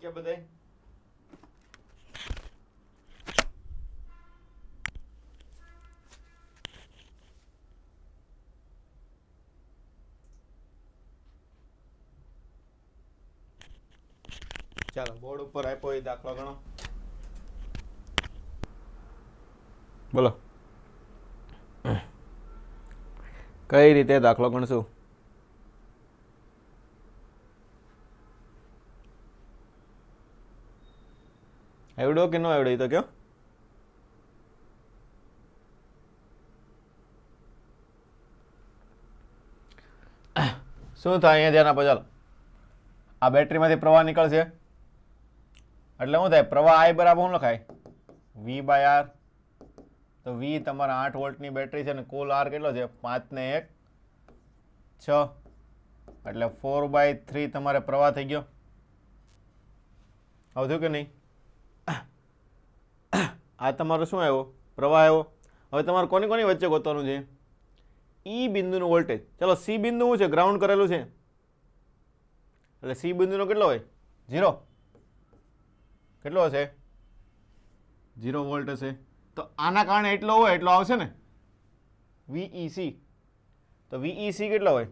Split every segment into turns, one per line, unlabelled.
ગયા બધાય? ચાલો બોર્ડ ઉપર આપ્યો એ દાખલો ગણો. બોલો કઈ રીતે દાખલો ગણશું? આવડો કે ન આવડે એ તો કયો. શું થાય અહીંયા ધ્યાન આપો. ચાલો આ બેટરીમાંથી પ્રવાહ નીકળશે એટલે શું થાય? પ્રવાહ I બરાબર શું લખાય? V/R. તો V તમારા 8 વોલ્ટની બેટરી છે ને કુલ R કેટલો છે? 5 ને 1 6 એટલે 4/3 તમારે પ્રવાહ થઈ ગયો. આવતું કે નહીં? આ તમારો શું આવ્યો? પ્રવાહ આવ્યો. હવે તમારે કોની કોની વચ્ચે ગોતવાનું છે? E બિંદુનું વોલ્ટેજ. ચલો C બિંદુ શું છે? ગ્રાઉન્ડ કરેલું છે એટલે C બિંદુનો કેટલો હોય? 0. કેટલો હશે? 0 વોલ્ટ હશે. તો આના કારણે એટલો હોય એટલો આવશે ને VEC. તો VEC કેટલો હોય?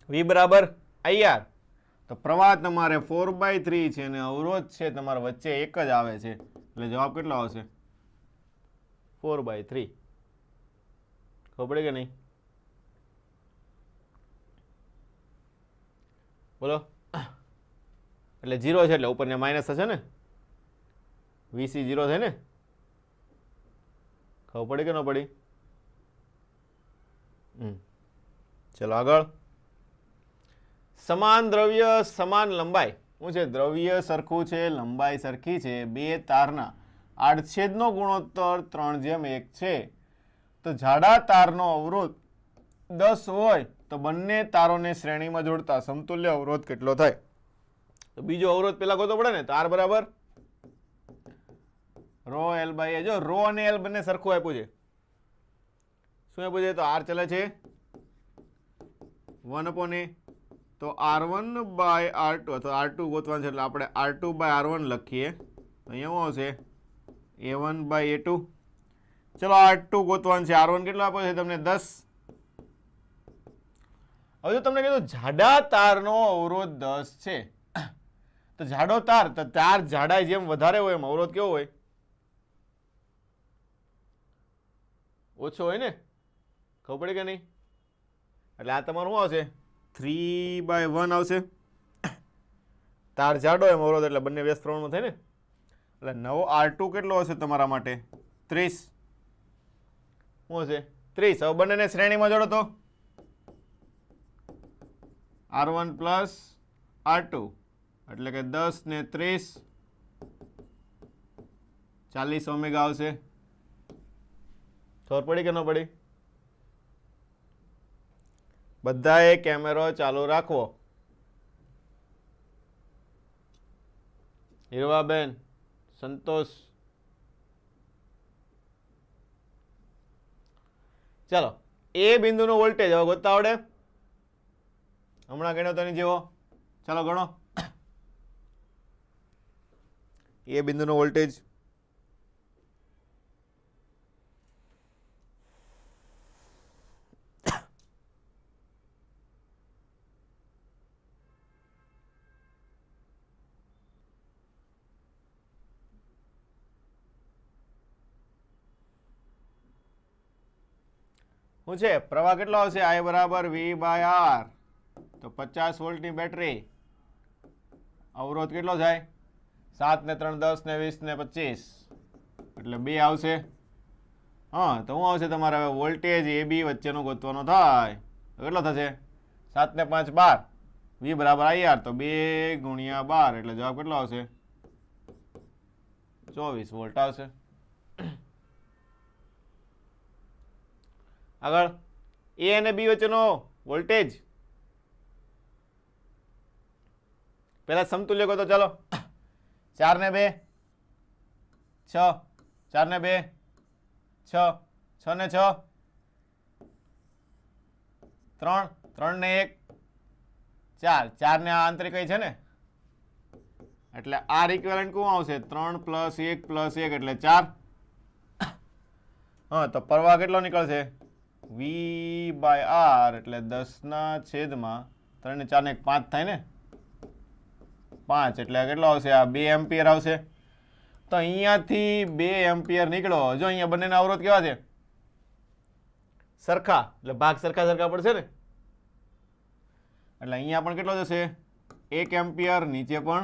V બરાબર IR. તો પ્રવાહ તમારે 4/3 છે અને અવરોધ છે તમારા વચ્ચે એક જ આવે છે એટલે જવાબ કેટલો આવશે? 4/3. ખબર પડી કે નહીં? બોલો. એટલે 0 છે એટલે ઉપરને માઇનસ થશે ને. VC 0 થાય ને. ખબર પડી કે ન પડી? ચલો આગળ. સમાન દ્રવ્ય સમાન લંબાઈ. શું છે? દ્રવ્ય સરખું છે, લંબાઈ સરખી છે, બે તારના આડછેદનો ગુણોત્તર 3:1 છે. તો જાડા તારનો અવરોધ 10 હોય તો બંને તારોને શ્રેણીમાં જોડતા સમતુલ્ય અવરોધ કેટલો થાય? તો બીજો અવરોધ પેલા ગોતવો પડે ને. તો R બરાબર ρ/L/A. જો ρ અને L બંને સરખું આપ્યું છે. શું આપ્યું છે? તો R ચાલે છે 1/A. તો R1/R2 અથવા R2 ગોતવાનું છે એટલે આપણે R2/R1 લખીએ. અહીંયા શું આવશે? A1/A2. ચલો R2 ગોતવાનું છે. R1 કેટલો આપ્યો છે તમને? 10. હવે જો તમને કીધું જાડા તારનો અવરોધ 10 છે તો જાડો તાર, તો તાર જાડાઈ જેમ વધારે હોય એમ અવરોધ કેવો હોય? ઓછો હોય ને. ખબર પડી કે નહીં? એટલે આ તમારું શું આવશે? 3/1 આવશે. તાર જાડો એમ અવરોધ એટલે બંને વ્યસ્ત પ્રમાણમાં થાય ને. એટલે નવો R2 કેટલો હશે તમારા માટે? 30. શું હશે? 30. હવે બંનેને શ્રેણીમાં જોડો તો R1 પ્લસ R2 એટલે કે 10 ને 30 40 ઓમેગા આવશે. ખબર પડી કે ન પડી? બધાએ કેમેરો ચાલુ રાખવો. હીરવાબેન, સંતોષ. ચાલો એ બિંદુનો વોલ્ટેજ હવે ગોતતા આવડે? હમણાં ગણ્યો તો એની જેવો. ચાલો ગણો. એ બિંદુનો વોલ્ટેજ શું છે? પ્રવાહ કેટલો આવશે? I બરાબર V/R. તો 50 વોલ્ટની બેટરી. અવરોધ કેટલો થાય? 7 ને 3 10 ને 20 ને 25 એટલે 2 આવશે. હા તો શું આવશે તમારે? હવે વોલ્ટેજ AB વચ્ચેનો ગોતવાનો થાય તો કેટલો થશે? 7 ને 5 12. V બરાબર IR. તો 2 ગુણ્યા 12 એટલે જવાબ કેટલો આવશે? 24 વોલ્ટ આવશે. આગળ A અને B વચ્ચેનો વોલ્ટેજ પેલા સમતુલ્ય ગોતો. ચાલો 4 ને 2 6 4 ને 2 6 6 ને 6 3 3 ને 1 4 4 ને આ આંતરિક છે ને એટલે આર ઇક્વેલન્ટ કોણ આવશે 3 + 1 + 1 એટલે 4. હા તો પ્રવાહ કેટલો નીકળશે v/r એટલે 10/3 ને 4 ને 5 થાય ને 5 એટલે કેટલો આવશે આ 2 એમ્પિયર આવશે. તો અહીંયાથી 2 એમ્પિયર નીકળો. જો અહીંયા બંનેના અવરોધ કેવા છે સરખા એટલે ભાગ સરખા સરખા પડશે ને એટલે અહીંયા પણ કેટલો જશે 1 એમ્પિયર નીચે પણ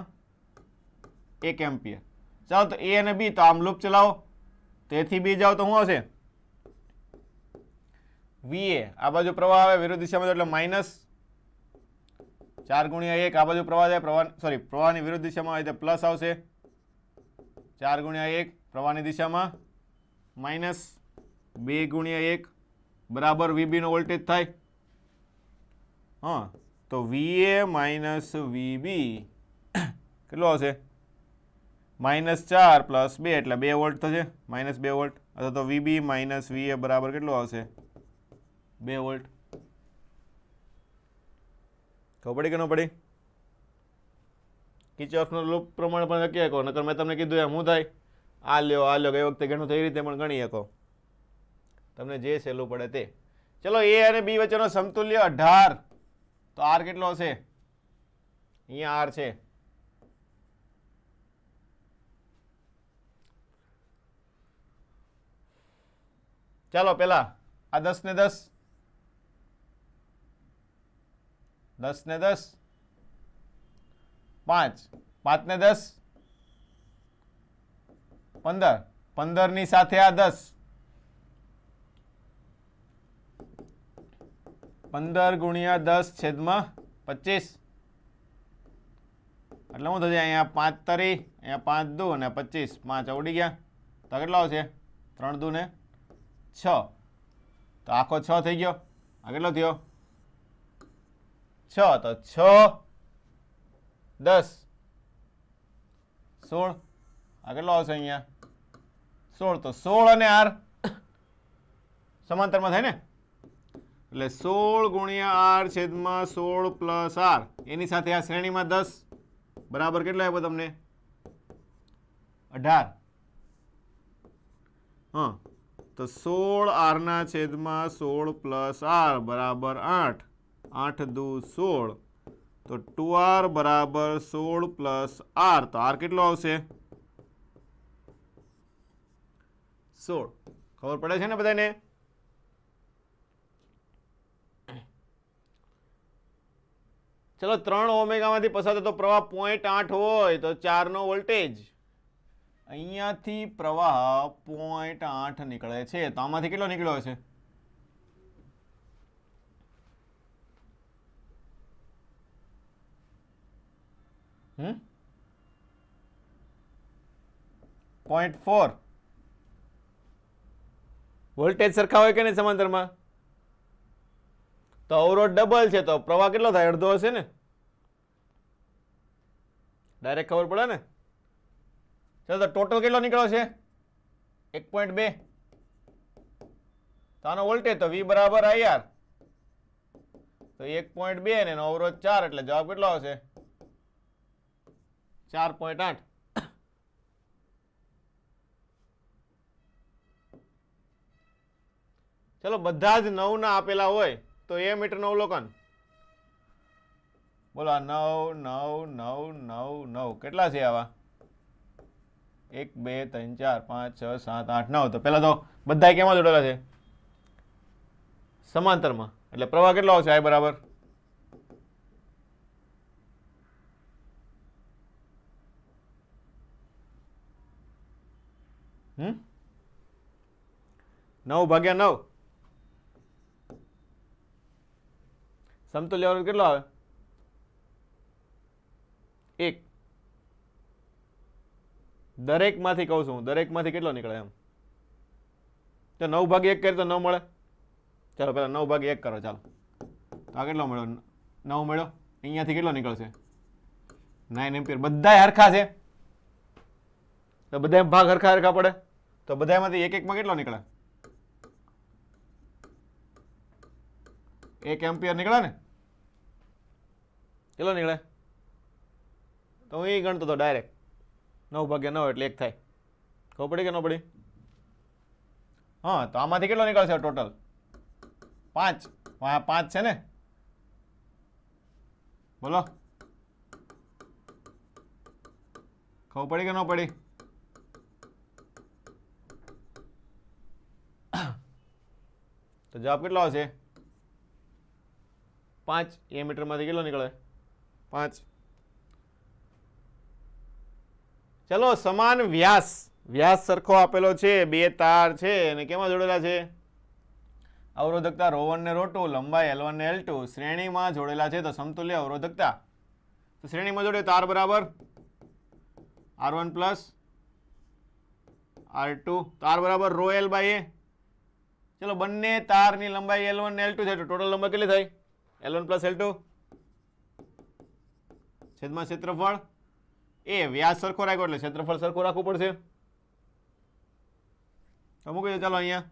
1 એમ્પિયર. ચાલો તો એ અને બી તો આમ લૂપ ચલાવો તેથી બી જાઓ તો શું આવશે વીએ આ બાજુ પ્રવાહ આવે વિરુદ્ધ દિશામાં એટલે -4 × 1 આ બાજુ પ્રવાહ જાય પ્રવાહની વિરુદ્ધ દિશામાં આવે તો પ્લસ આવશે 4 × 1 પ્રવાહની દિશામાં -2 × 1 બરાબર વીબી નો વોલ્ટેજ થાય. હા તો વીએ - વીબી કેટલો આવશે -4 + 2 એટલે 2 વોલ્ટ થશે -2 વોલ્ટ અથવા તો વીબી - વીએ બરાબર કેટલું આવશે 2 વોલ્ટ. ખબર પડી કે ન પડી કિર્ચોફનો લૂપ પ્રમાણે પણ લખી શકો નકર મેં તમને કીધું એમ શું થાય આ લ્યો ગઈ વખતે ઘણું થઈ રીતે પણ ગણી શકો તમને જે સહેલું પડે તે. ચલો એ અને બી વચ્ચેનો સમતુલ્ય 18 તો આર કેટલો હશે અહીંયા આર છે ચાલો પેલા આ 10 ને 10 10 ને 10 5 5 ને 10 15 15 ની સાથે આ 10 15 × 10 છેદમાં 25 એટલે શું થશે અહીંયા 5 તરી અહીંયા 5 દુ અને 25 5 ઉડી ગયા તો કેટલો આવશે 3 દુ ને 6 તો આખો 6 થઈ ગયો આ કેટલો થયો 6 તો 6 10 16 આ કેટલો આવશે અહીંયા 16 તો 16 અને આર સમાંતરમાં થાય ને એટલે 16 × r છેદમાં 16 + r એની સાથે આ શ્રેણીમાં 10 બરાબર કેટલો આપ્યો તમને 18. હા તો 16 r ના છેદમાં 16 + r બરાબર 8 8 દુ 16 તો 2r બરાબર 16 + r તો r કેટલો આવશે 16. ખબર પડે છે ને બધાને ચલો 3 ઓમેગામાંથી પસાર થતો પ્રવાહ 0.8 હોય તો 4 નો વોલ્ટેજ અહીંયાથી પ્રવાહ 0.8 નીકળે છે તો આમાંથી કેટલો નીકળ્યો હશે 0.4 વોલ્ટેજ સરખા હોય કે નહીં સમાંતરમાં તો અવરોધ ડબલ છે તો પ્રવાહ કેટલો થાય અડધો હશે ને ડાયરેક્ટ ખબર પડે ને. ચાલો તો ટોટલ કેટલો નીકળ્યો છે 1.2 તો આનો વોલ્ટેજ તો V બરાબર IR તો 1.2 ને એનો અવરોધ 4 એટલે જવાબ કેટલો આવશે 4.8. ચલો બધા જ 9 ના આપેલા હોય તો એ મીટરનું અવલોકન બોલો 9 9 9 9 9 કેટલા છે આવા 1 2 3 4 5 6 7 8 9 તો પેલા તો બધા કેમાં જોડેલા છે સમાંતરમાં એટલે પ્રવાહ કેટલો આવશે I બરાબર હમ 9/9 સમતુલ્ય અવરોધ કેટલો આવે 1 દરેક માંથી કહું છું દરેક માંથી કેટલો નીકળે એમ તો 9/1 કરે તો 9 મળે. ચાલો પેલા 9/1 કરો ચાલો આ કેટલો મળ્યો 9 મળ્યો અહીંયાથી કેટલો નીકળશે 9 એમ્પિયર બધા હરખા છે તો બધા ભાગ હરખા હરખા પડે તો બધામાંથી એક એકમાં કેટલો નીકળે 1 એમ્પિયર નીકળે ને કેટલો નીકળે તો હું એ ગણતો હતો ડાયરેક્ટ 9 ભાગ્યા 9 એટલે 1 થાય. ખબર પડી કે ન પડી? હા, તો આમાંથી કેટલો નીકળશે ટોટલ? 5. 5 છે ને? બોલો, ખબર પડી કે ન પડી? તો જવાબ કેટલો આવશે? 5. એ મીટરમાંથી કેટલો નીકળે? 5. ચલો, સમાન વ્યાસ, વ્યાસ સરખો આપેલો છે, 2 તાર છે અને કેમાં જોડેલા છે? અવરોધકતા ρ1 ને ρ2, લંબાઈ L1 ને L2 શ્રેણીમાં જોડેલા છે. તો સમતુલ્ય અવરોધકતા, તો શ્રેણીમાં જોડે તાર બરાબર R1 પ્લસ R2, તાર બરાબર ρl બાય a. ચલો, બંને તારની લંબાઈ L1 ને L2 છે, તો ટોટલ લંબાઈ કેટલી થઈ? L1 પ્લસ L2 છેદમાં ક્ષેત્રફળ એ. વ્યાસ સરખો રાખ્યો એટલે ક્ષેત્રફળ સરખું રાખવું પડશે. તો મૂકી દો. ચાલો, અહીંયા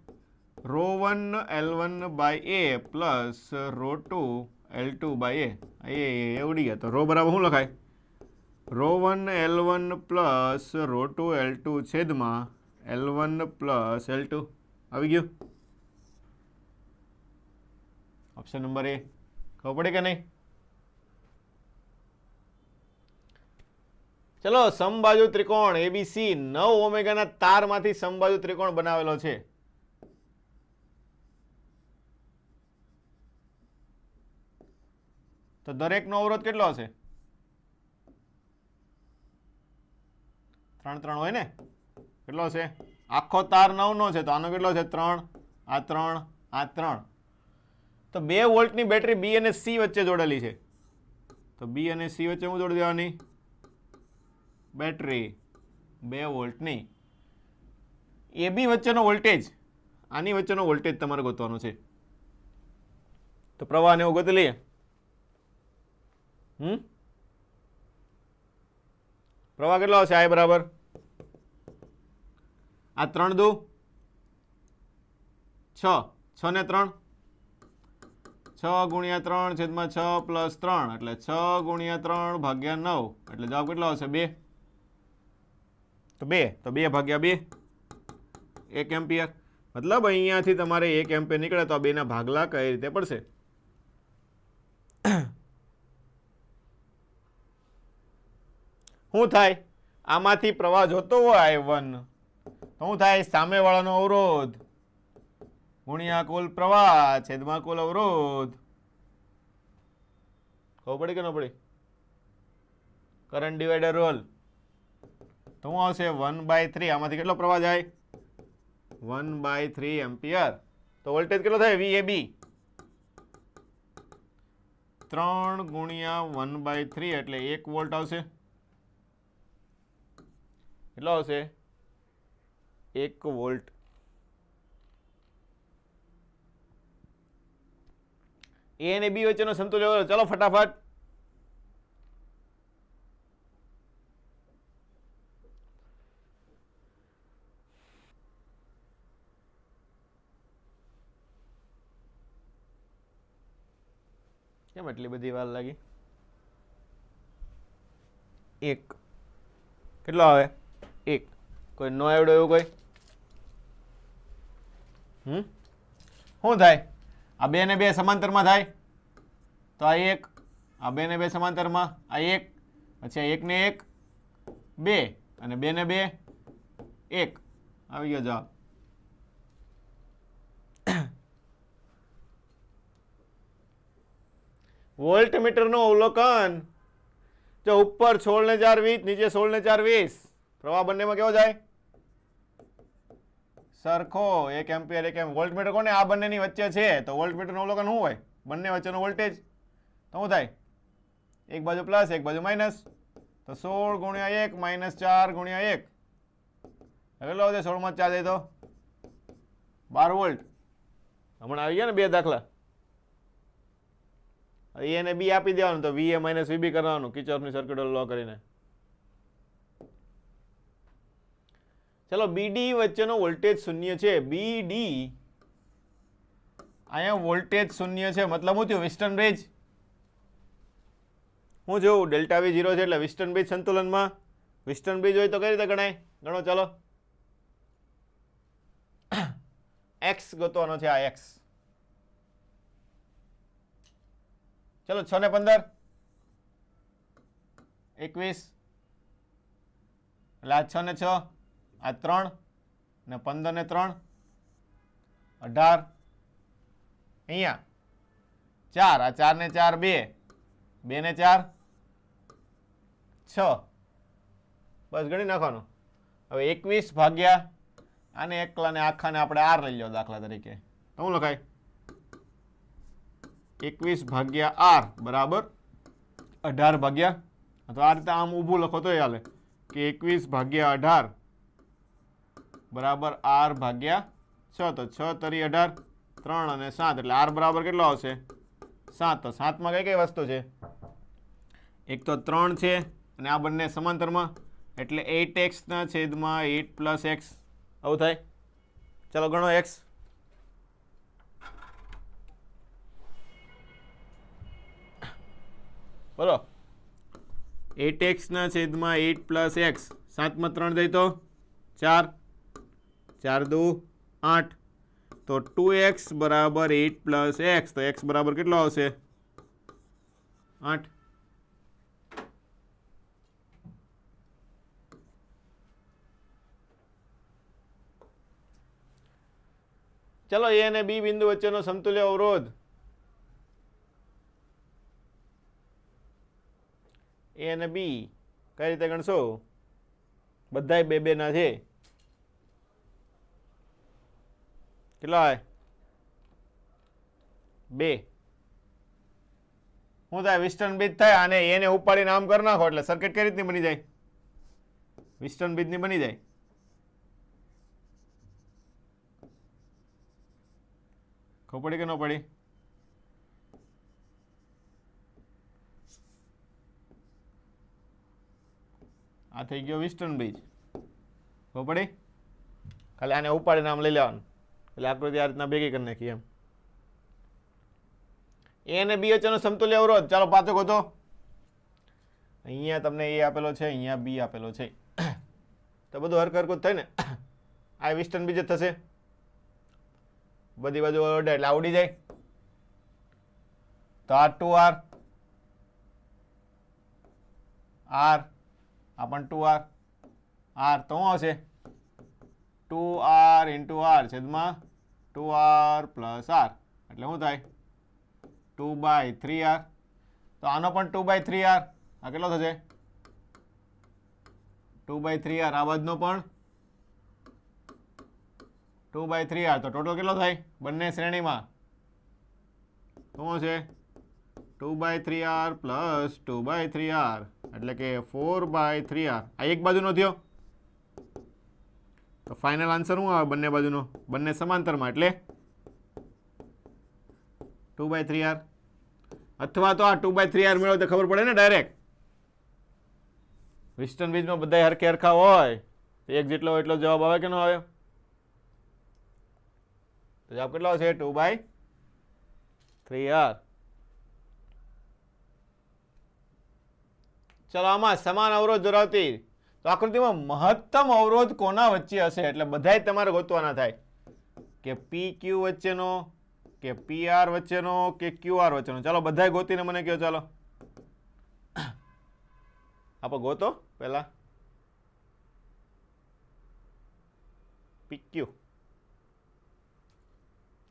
ρ1 L1 by a plus ρ2 L2 by a એ ઉડી ગયા. તો ρ બરાબર શું લખાય? ρ1 L1 પ્લસ ρ2 L2 છેદમાં L1 પ્લસ L2. આવી ગયું ઓપ્શન નંબર એ. ખબર પડે કે નહીં? ચલો, સમબાજુ ત્રિકોણ એબીસી 9 ઓમેગાના તારમાંથી સમબાજુ ત્રિકોણ બનાવેલો છે. તો દરેકનો અવરોધ કેટલો હશે? 3 3 હોય ને? કેટલો હશે? આખો તાર 9 નો છે, તો આનો કેટલો છે? 3. આ 3, આ 3. તો 2 વોલ્ટની બેટરી બી અને સી વચ્ચે જોડેલી છે. તો બી અને સી વચ્ચે હું જોડી દેવાની? બેટરી 2 વોલ્ટની. એ બી વચ્ચેનો વોલ્ટેજ, આની વચ્ચેનો વોલ્ટેજ તમારે ગોતવાનો છે. તો પ્રવાહને એવું ગોતી લઈએ. પ્રવાહ કેટલો હશે? I બરાબર આ 3 દુ 6, 6 ને 3, 6 ગુણ્યા 3 છેદમાં 6 પ્લસ 3 એટલે 6 ગુણ્યા 3 ભાગ્યા 9 એટલે જવાબ કેટલો આવશે? 2. તો 2 ભાગ્યા 2 1 એમ્પિયર. મતલબ અહીંયાથી તમારે 1 એમ્પિયર નીકળે તો આ 2 ના ભાગલા કઈ રીતે પડશે? શું થાય? આમાંથી પ્રવાહ જોતો હોય I1 તો શું થાય? સામેવાળાનો અવરોધ ગુણ્યા કુલ પ્રવાહ છેદમાં કુલ અવરોધ. ખબર પડી કે ન પડી? Current divider rule. તો શું આવશે? 1/3. આમાંથી કેટલો પ્રવાહ જાય? 1/3 એમ્પિયર. તો વોલ્ટેજ કેટલો થાય? VAB 3 ગુણ્યા 1/3 એટલે 1 વોલ્ટ આવશે. કેટલો આવશે? 1 વોલ્ટ. એ અને બી વચ્ચેનો સમતુલ્ય અવરોધ. ચલો ફટાફટ. કેમ એટલી બધી વાર લાગી? 1 કેટલો આવે? 1. કોઈ નો આવડે એવું કોઈ? શું થાય? આ 2 ને 2 સમાંતરમાં થાય તો આ 1, આ 2 ને 2 સમાંતરમાં આ 1, પછી આ 1 ને 1 2 અને 2 ને 2 1. આવી ગયો જવાબ. વોલ્ટમીટરનું અવલોકન. જો ઉપર 16 ને 4 20, નીચે 16 ને 4 20. પ્રવાહ બંનેમાં કેવો જાય? સરખો. 1 એમ્પિયર 1 એમ્પિયર. વોલ્ટમીટર કોને? આ બંનેની વચ્ચે છે, તો વોલ્ટમીટરનું અવલોકન શું હોય? બંને વચ્ચેનો વોલ્ટેજ. તો શું થાય? એક બાજુ પ્લસ એક બાજુ માઇનસ. તો 16 ગુણ્યા 1 માઇનસ 4 ગુણ્યા 1 કેટલો આવશે? 16 માં 4 જાય તો 12 વોલ્ટ. હમણાં આવી ગયા ને 2 દાખલા. એ અને બી આપી દેવાનું, તો VA માઇનસ VB કરવાનું કિર્ચોફની સર્કિટનો લો કરીને. ચલો, બીડી વચ્ચેનો વોલ્ટેજ શૂન્ય છે. બીડી અહીંયા વોલ્ટેજ શૂન્ય છે, મતલબ શું થયું? વેસ્ટર્ન રેજ. હું જોઉં ડેલ્ટા વી 0 છે એટલે વિસ્ટર્ન બ્રિજ સંતુલનમાં. વિસ્ટર્ન બ્રિજ હોય તો કઈ રીતે ગણાય? ગણો ચાલો. એક્સ ગોતવાનો છે, આ એક્સ. ચલો 6 ને 15 21 એટલે આ 6 ને 6 આ 3 ને 15 ને 3 18 અહીંયા 4 આ 4 ને 4 2 2 ને 4 6 બસ ગણી નાખવાનું. હવે 21 ભાગ્યા આને એકલા ને આખાને આપણે આર લઈ લો દાખલા તરીકે તો શું લખાય? 21 ભાગ્યા આર બરાબર 18 ભાગ્યા, તો આ રીતે આમ ઊભું લખો તો હાલે કે 21 ભાગ્યા 18 બરાબર આર ભાગ્યા 6, તો 6 તરી 18 3 અને 7 એટલે આર બરાબર કેટલો આવશે? 7. તો 7 માં કઈ કઈ વસ્તુ છે? એક તો 3 છે અને આ બંને સમાંતરમાં એટલે 8x ના છેદમાં 8 પ્લસ x આવું થાય. ચાલો ગણો x. બોલો 8x ના છેદમાં 8 પ્લસ x 7 માં 3 દઈ તો 4 4 દુ 8 તો 2x બરાબર 8 પ્લસ x તો x બરાબર કેટલો આવશે? 8. ચલો એ અને બી બિંદુ વચ્ચેનો સમતુલ્ય અવરોધ એ અને બી કઈ રીતે ગણશો? બધાય 2 2 ના છે. કેટલા હોય? 2. શું થાય? વિસ્ટર્ન બ્રિજ થાય અને એને ઉપાડીને આમ કરી નાખો એટલે સર્કિટ કઈ રીતની બની જાય? વિસ્ટર્ન બ્રિજ ની બની જાય. ખબર પડી કે ન પડી? આ થઈ ગયો વિસ્ટર્ન બ્રિજ. ખબર પડી? ખાલી આને ઉપાડીને આમ લઈ લેવાનું એટલે આકૃતિ આ રીતના ભેગી કરી નાખી એમ. એ અને બી વચ્ચેનો સમતુલ્ય અવરોધ ચાલો પાછો ગોતો. અહીંયા તમને એ આપેલો છે, અહીંયા બી આપેલો છે, તો બધું હરકત થાય ને. આ વિસ્ટર્ન બ્રિજ જ થશે. બધી બાજુ ઓરડે એટલે આવડી જાય. તો આ 2r r આ પણ 2r r તો શું આવશે? 2r into r છેદમાં 2r પ્લસ r એટલે શું થાય? 2/3r. તો આનો પણ 2/3r આ કેટલો થશે? 2/3r. આ બાજુનો પણ 2/3r. તો ટોટલ કેટલો થાય બંને શ્રેણીમાં? શું છે? 2/3r પ્લસ 2/3r એટલે કે 4/3r. આ એક બાજુનો થયો તો ફાઇનલ આન્સર શું આવે બંને બાજુનો? બંને સમાંતરમાં એટલે 2/3r. અથવા તો આ 2/3r મેળવો તો ખબર પડે ને ડાયરેક્ટ. વિસ્ટર્ન બ્રિજમાં બધા હરખે હરખા હોય તો એક જેટલો હોય એટલો જવાબ આવે કે ન આવે? તો જવાબ કેટલો આવશે? 2/3r. ચલો આમાં સમાન અવરોધ ધરાવતી તો આકૃતિમાં મહત્તમ અવરોધ કોના વચ્ચે હશે? એટલે બધાય તમારે ગોતવાના થાય કે PQ વચ્ચેનો કે PR વચ્ચેનો કે QR વચ્ચેનો. ચાલો બધાય ગોતીને મને કહો. ચાલો આપણે ગોતો પહેલા PQ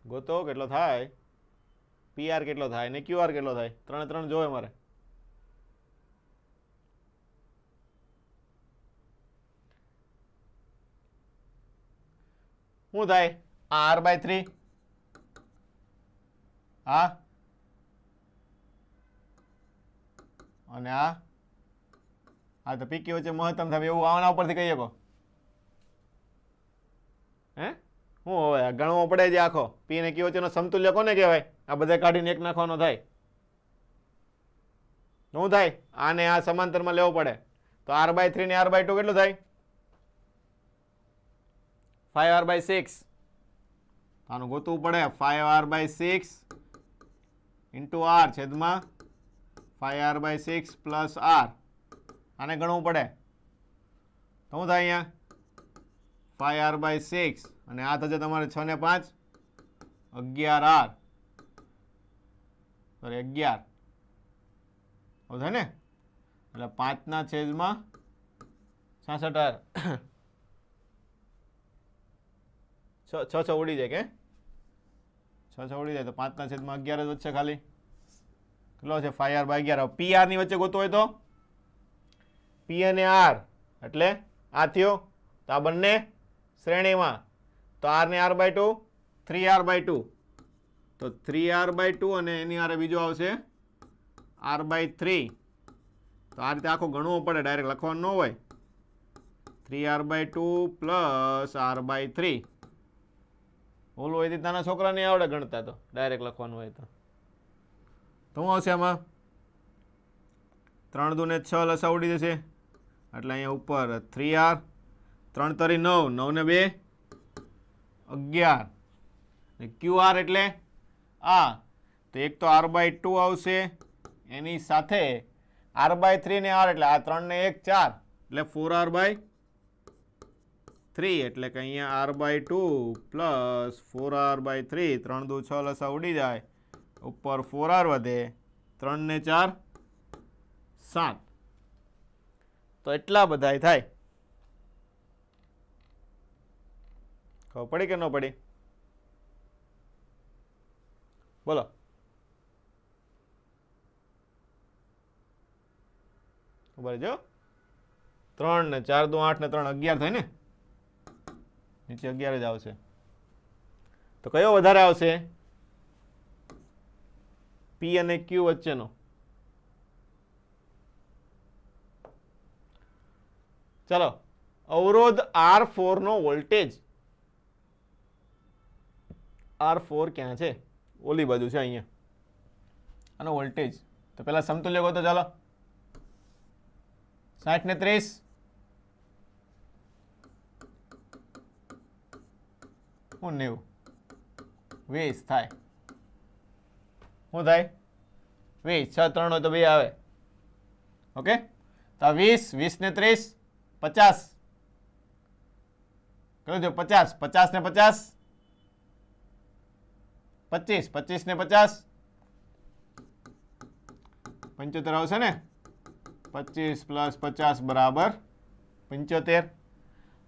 ગોતો કેટલો થાય, PR કેટલો થાય ને QR કેટલો થાય. 3 3 જોવે મારે. શું થાય? r/3 હા અને આ તો PQ વચ્ચે મહત્તમ થાય એવું આના ઉપરથી કહી શકો. હે શું હવે ગણવો પડે છે આખો? P અને Q વચ્ચેનો સમતુલ્ય કોને કહેવાય? આ બધા કાઢીને એક નાખવાનો થાય. શું થાય? આને આ સમાંતરમાં લેવો પડે તો r/3 ને r/2 કેટલું થાય? 5r/6. આનું ગોતવું પડે. 5r/6 into r છેદમાં 5r બાય 6 પ્લસ r, આને ગણવું પડે તો શું થાય અહીંયા 5r બાય 6 અને આ થશે તમારે 6 ને 5 11r, સોરી 11 થાય ને, એટલે 5/66r 6 ઉડી જાય કે 6 ઉડી જાય તો 5/11 જ વચ્ચે ખાલી કેટલો છે 5r બાય 11. pr ની વચ્ચે ગોતો હોય તો p અને r એટલે આ થયો તો આ બંને શ્રેણીમાં તો r ને r બાય 2 3r બાય 2 તો 3r બાય 2 અને એની આરે બીજો આવશે r બાય 3. તો આ રીતે આખો ગણવો પડે, ડાયરેક્ટ લખવાનું ન હોય. 3r by 2 plus r by 3. ઓલું હોય નાના છોકરાને આવડે ગણતા, તો ડાયરેક્ટ લખવાનું હોય તો શું આવશે આમાં 3 દુ ને 6 લસા ઉડી જશે એટલે અહીંયા ઉપર 3r 3 તરી 9 9 ને 2 11 qr એટલે આ તો એક તો r બાય 2 આવશે એની સાથે r બાય 3 ને r એટલે આ 3 ને 1 4 એટલે 4r બાય 3 એટલે કે અહીંયા r by 2 plus 4r by 3 3 દુ 6 લસા ઉડી જાય ઉપર 4r વધે 3 ને 4 7 તો એટલા બધાય થાય. ખબર પડી કે ન પડી બોલો? ખબર જો 3 ને 4 દુ 8 ને 3 11 થાય ને, નીચે 11 જ આવશે. તો કયો વધારે આવશે? p અને q વચ્ચેનો. ચાલો અવરોધ R4 નો વોલ્ટેજ R4 ક્યાં છે? ઓલી બાજુ છે અહીંયા. આનો વોલ્ટેજ તો પેલા સમતુલ્ય ગોતો. ચાલો 60 ને 30 હું 90 20 થાય. શું થાય 20 6 3 હોય તો 2 આવે. ઓકે તો 20 20 ને 30 50 કયો છે 50 50 ને 50 25 25 ને 50 75 આવશે ને. 25 પ્લસ 50 બરાબર 75.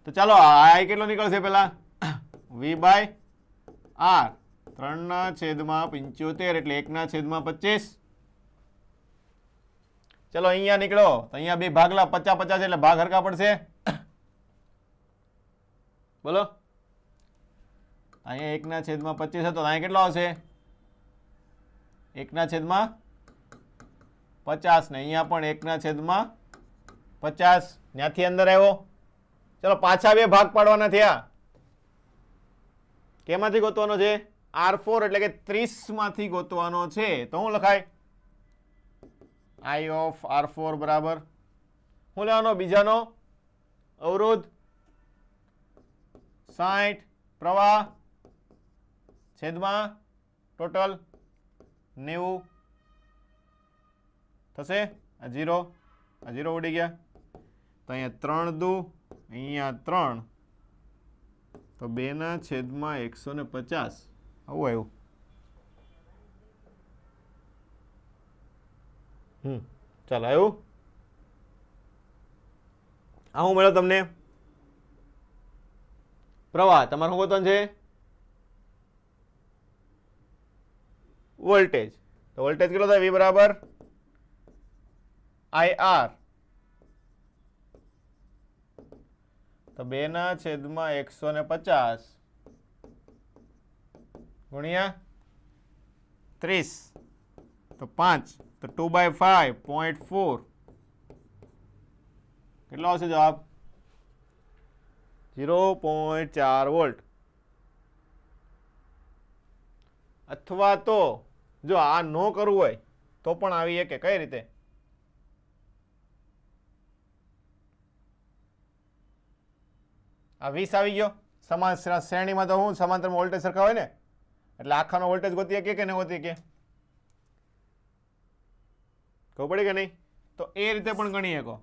તો ચાલો આ કેટલો નીકળશે પેલા v બાય r 3/75 એટલે 1/25. ચલો અહીંયા નીકળો તો અહીંયા બે ભાગલા 50 50 એટલે ભાગ હરકા પડશે. બોલો અહીંયા 1/25 હતો, અહીંયા કેટલો આવશે 1/50 ને અહીંયા પણ 1/50 ત્યાંથી અંદર આવ્યો. ચલો પાછા બે ભાગ પાડવાના થયા. કેમાંથી ગોતવાનો છે? R4 એટલે કે 30 માંથી ગોતવાનો છે. તો શું લખાય? I of R4 બરાબર શું લેવાનો? બીજાનો અવરોધ 60 પ્રવાહ છેદમાં ટોટલ 90 થશે. આ 0 ઉડી ગયા તો અહીંયા 3 દુ અહીંયા 3 તો 2/150 આવું આવ્યું. ચાલો આવ્યું. આ શું મળ્યો તમને? પ્રવાહ. તમારે શું ગોતવાનું છે? વોલ્ટેજ. તો વોલ્ટેજ કેટલો થાય? V બરાબર IR તો 2/150 ગુણ્યા 30 તો 5 તો 2/5 0.4 કેટલો આવશે જવાબ? 0.4 વોલ્ટ. અથવા તો જો આ ન કરવું હોય તો પણ આવી કે કઈ રીતે? આ 20 આવી ગયો. સમાન શ્રેણીમાં તો હું સમાંતરમાં વોલ્ટેજ સરખા હોય ને, એટલે આખાનો વોલ્ટેજ ગોતીએ કે ન ગોતીએ કે? ખબર પડી કે નહીં? તો એ રીતે પણ ગણી શકો,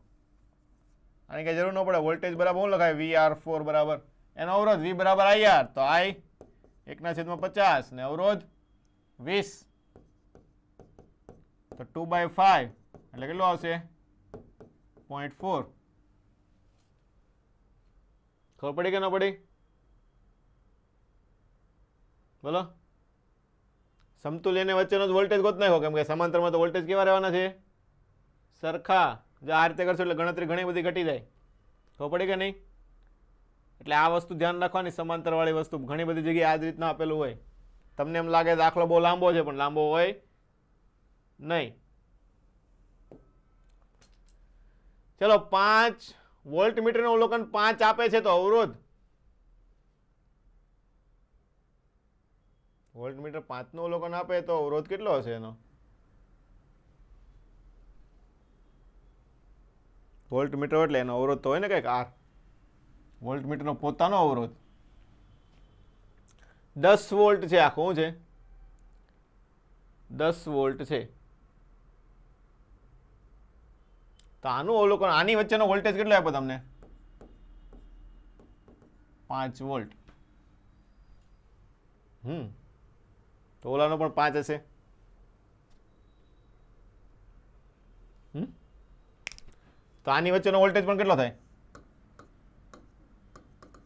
આની કઈ જરૂર ન પડે. વોલ્ટેજ બરાબર શું લખાય? VR4 બરાબર એનો અવરોધ V બરાબર IR, તો I 1/50 ને અવરોધ 20, તો 2/5 એટલે કેટલું આવશે? 0.4. ખબર પડી કે ન પડી? બોલો. સમતુલ્યને વચ્ચેનો જ વોલ્ટેજ ગોત નાખો, કેમ કે સમાંતરમાં તો વોલ્ટેજ કેવા રહેવાના છે? સરખા. જો આ રીતે કરશો એટલે ગણતરી ઘણી બધી ઘટી જાય. ખબર પડી કે નહીં? એટલે આ વસ્તુ ધ્યાન રાખવાની, સમાંતર વાળી વસ્તુ ઘણી બધી જગ્યાએ આ જ રીતના આપેલું હોય. તમને એમ લાગે દાખલો બહુ લાંબો છે, પણ લાંબો હોય નહીં. ચલો, 5 વોલ્ટ મીટરનું અવલોકન 5 આપે છે, તો અવરોધ વોલ્ટ મીટર 5 નું અવલોકન આપે તો અવરોધ કેટલો હશે એનો? વોલ્ટ મીટર એટલે એનો અવરોધ તો હોય ને કંઈક R. વોલ્ટ મીટરનો પોતાનો અવરોધ 10 વોલ્ટ છે. આખું છે 10 વોલ્ટ છે. તો આનું અવલોકન, આની વચ્ચેનો વોલ્ટેજ કેટલો આપ્યો તમને? 5 વોલ્ટ. તો ઓલાનો પણ 5 હશે. તો આની વચ્ચેનો વોલ્ટેજ પણ કેટલો થાય?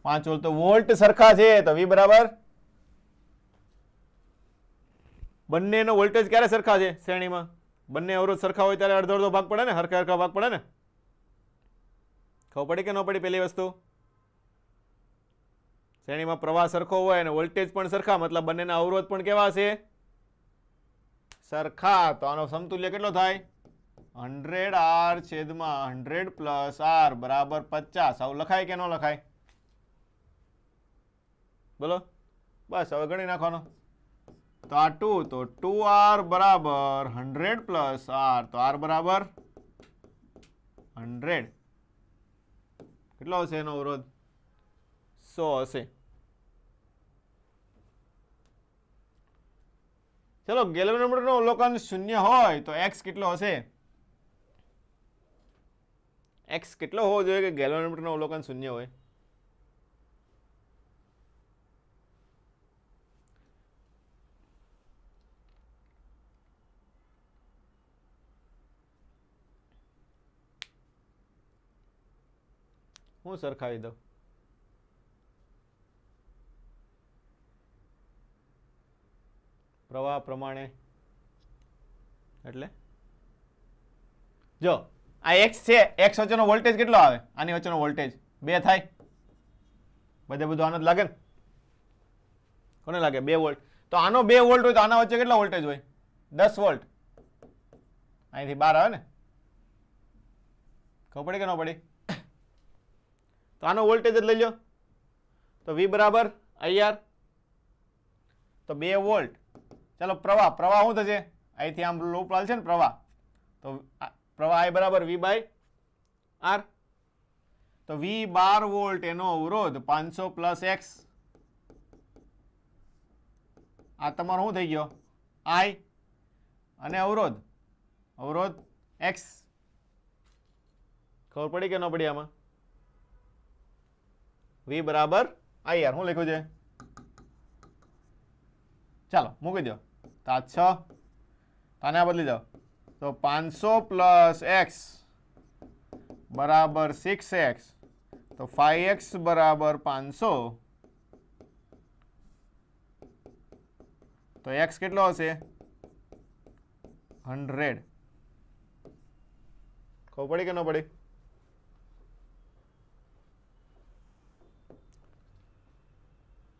5 વોલ્ટ. તો વોલ્ટ સરખા છે, તો V બરાબર, બંનેનો વોલ્ટેજ ક્યારે સરખા છે? શ્રેણીમાં બંને અવરોધ સરખા હોય ત્યારે અડધો અડધો ભાગ પડે ને, હરખા હરખા ભાગ પડે ને. ખબર પડી કે ન પડી? પેલી વસ્તુ, શ્રેણીમાં પ્રવાહ સરખો હોય અને વોલ્ટેજ પણ સરખા, મતલબ બંનેના અવરોધ પણ કેવા છે? સરખા. તો આનો સમતુલ્ય કેટલો થાય? 100R છેદમાં 100 પ્લસ R બરાબર 50. આવું લખાય કે ન લખાય? બોલો. બસ હવે ગણી નાખવાનો. તો આ 2, તો 2R બરાબર 100 પ્લસ R, તો R બરાબર 100. કેટલો હશે એનો અવરોધ? 100 હશે. ચલો, ગેલ્વેનોમીટરનું અવલોકન 0 હોય તો X કેટલો હશે? X કેટલો હોવો જોઈએ કે ગેલ્વેનોમીટરનું અવલોકન 0 હોય? હું સરખાવી દઉં. પ્રવાહ પ્રમાણે એટલે જો આ X છે, X વચ્ચેનો વોલ્ટેજ કેટલો આવે? આની વચ્ચેનો વોલ્ટેજ 2 થાય. બધું આનો જ લાગે ને? કોને લાગે? 2 વોલ્ટ. તો આનો 2 વોલ્ટ હોય તો આના વચ્ચે કેટલો વોલ્ટેજ હોય? 10 વોલ્ટ. અહીંથી 12 આવે ને? ખબર પડી કે ન પડી? તો આનો વોલ્ટેજ જ લઈ લો. તો V બરાબર IR, તો 2 વોલ્ટ. ચાલો, પ્રવાહ શું થશે? અહીંથી આમ લૂપ ચાલશે ને પ્રવાહ, તો પ્રવાહ I બરાબર V બાય R. તો V 12 વોલ્ટ એનો અવરોધ 500 પ્લસ X. આ તમારો શું થઈ ગયો? I. અને અવરોધ X. ખબર પડી કે ન પડી આમાં? V બરાબર IR. શું લખ્યું છે? ચાલો મૂકી દો. તો આ 6, આને આ બદલી જાઓ. તો 500 પ્લસ X બરાબર 6X. તો 5X બરાબર 500. તો X કેટલો હશે? 100. ખબર પડી કે ન પડી?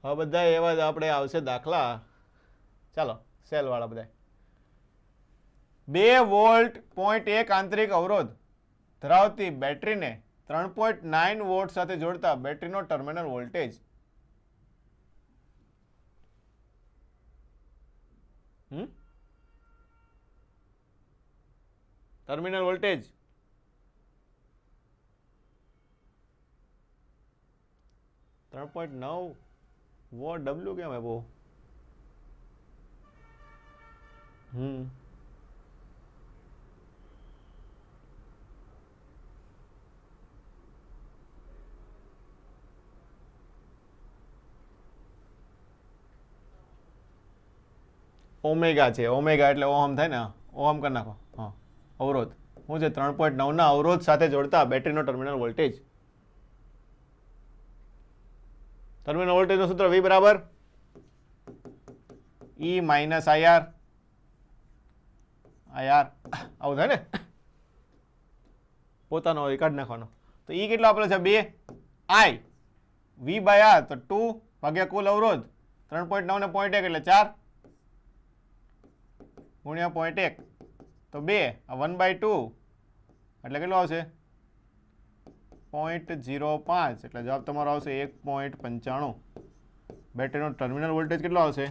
હવે બધા એવા જ આપણે આવશે દાખલા. ચાલો, સેલ વાળા બધા. 2 વોલ્ટ 0.1 આંતરિક અવરોધ ધરાવતી બેટરીને 3.9 વોટ સાથે જોડતા બેટરીનો terminal voltage. Terminal voltage .9 watt. W કેમ આપ્યો? ઓમેગા છે, ઓમેગા એટલે ઓહમ થાય ને, ઓહમ કરી નાખો. હા, અવરોધ શું છે? 3.9 ના અવરોધ સાથે જોડતા બેટરીનો ટર્મિનલ વોલ્ટેજ. ટર્મિનલ વોલ્ટેજનું સૂત્ર V બરાબર E માઇનસ IR. આવું થાય ને, પોતાનો હોય કાઢી નાખવાનો. તો E કેટલો આપેલો છે? 2 I V બાય R, તો 2 ભાગ્યા કુલ અવરોધ 3.9 ને 0.1 એટલે 4 ગુણ્યા 0.1 તો 2 આ 1/2 એટલે કેટલો આવશે? 0.05 એટલે જવાબ તમારો આવશે 1.95. બેટરીનો ટર્મિનલ વોલ્ટેજ કેટલો આવશે?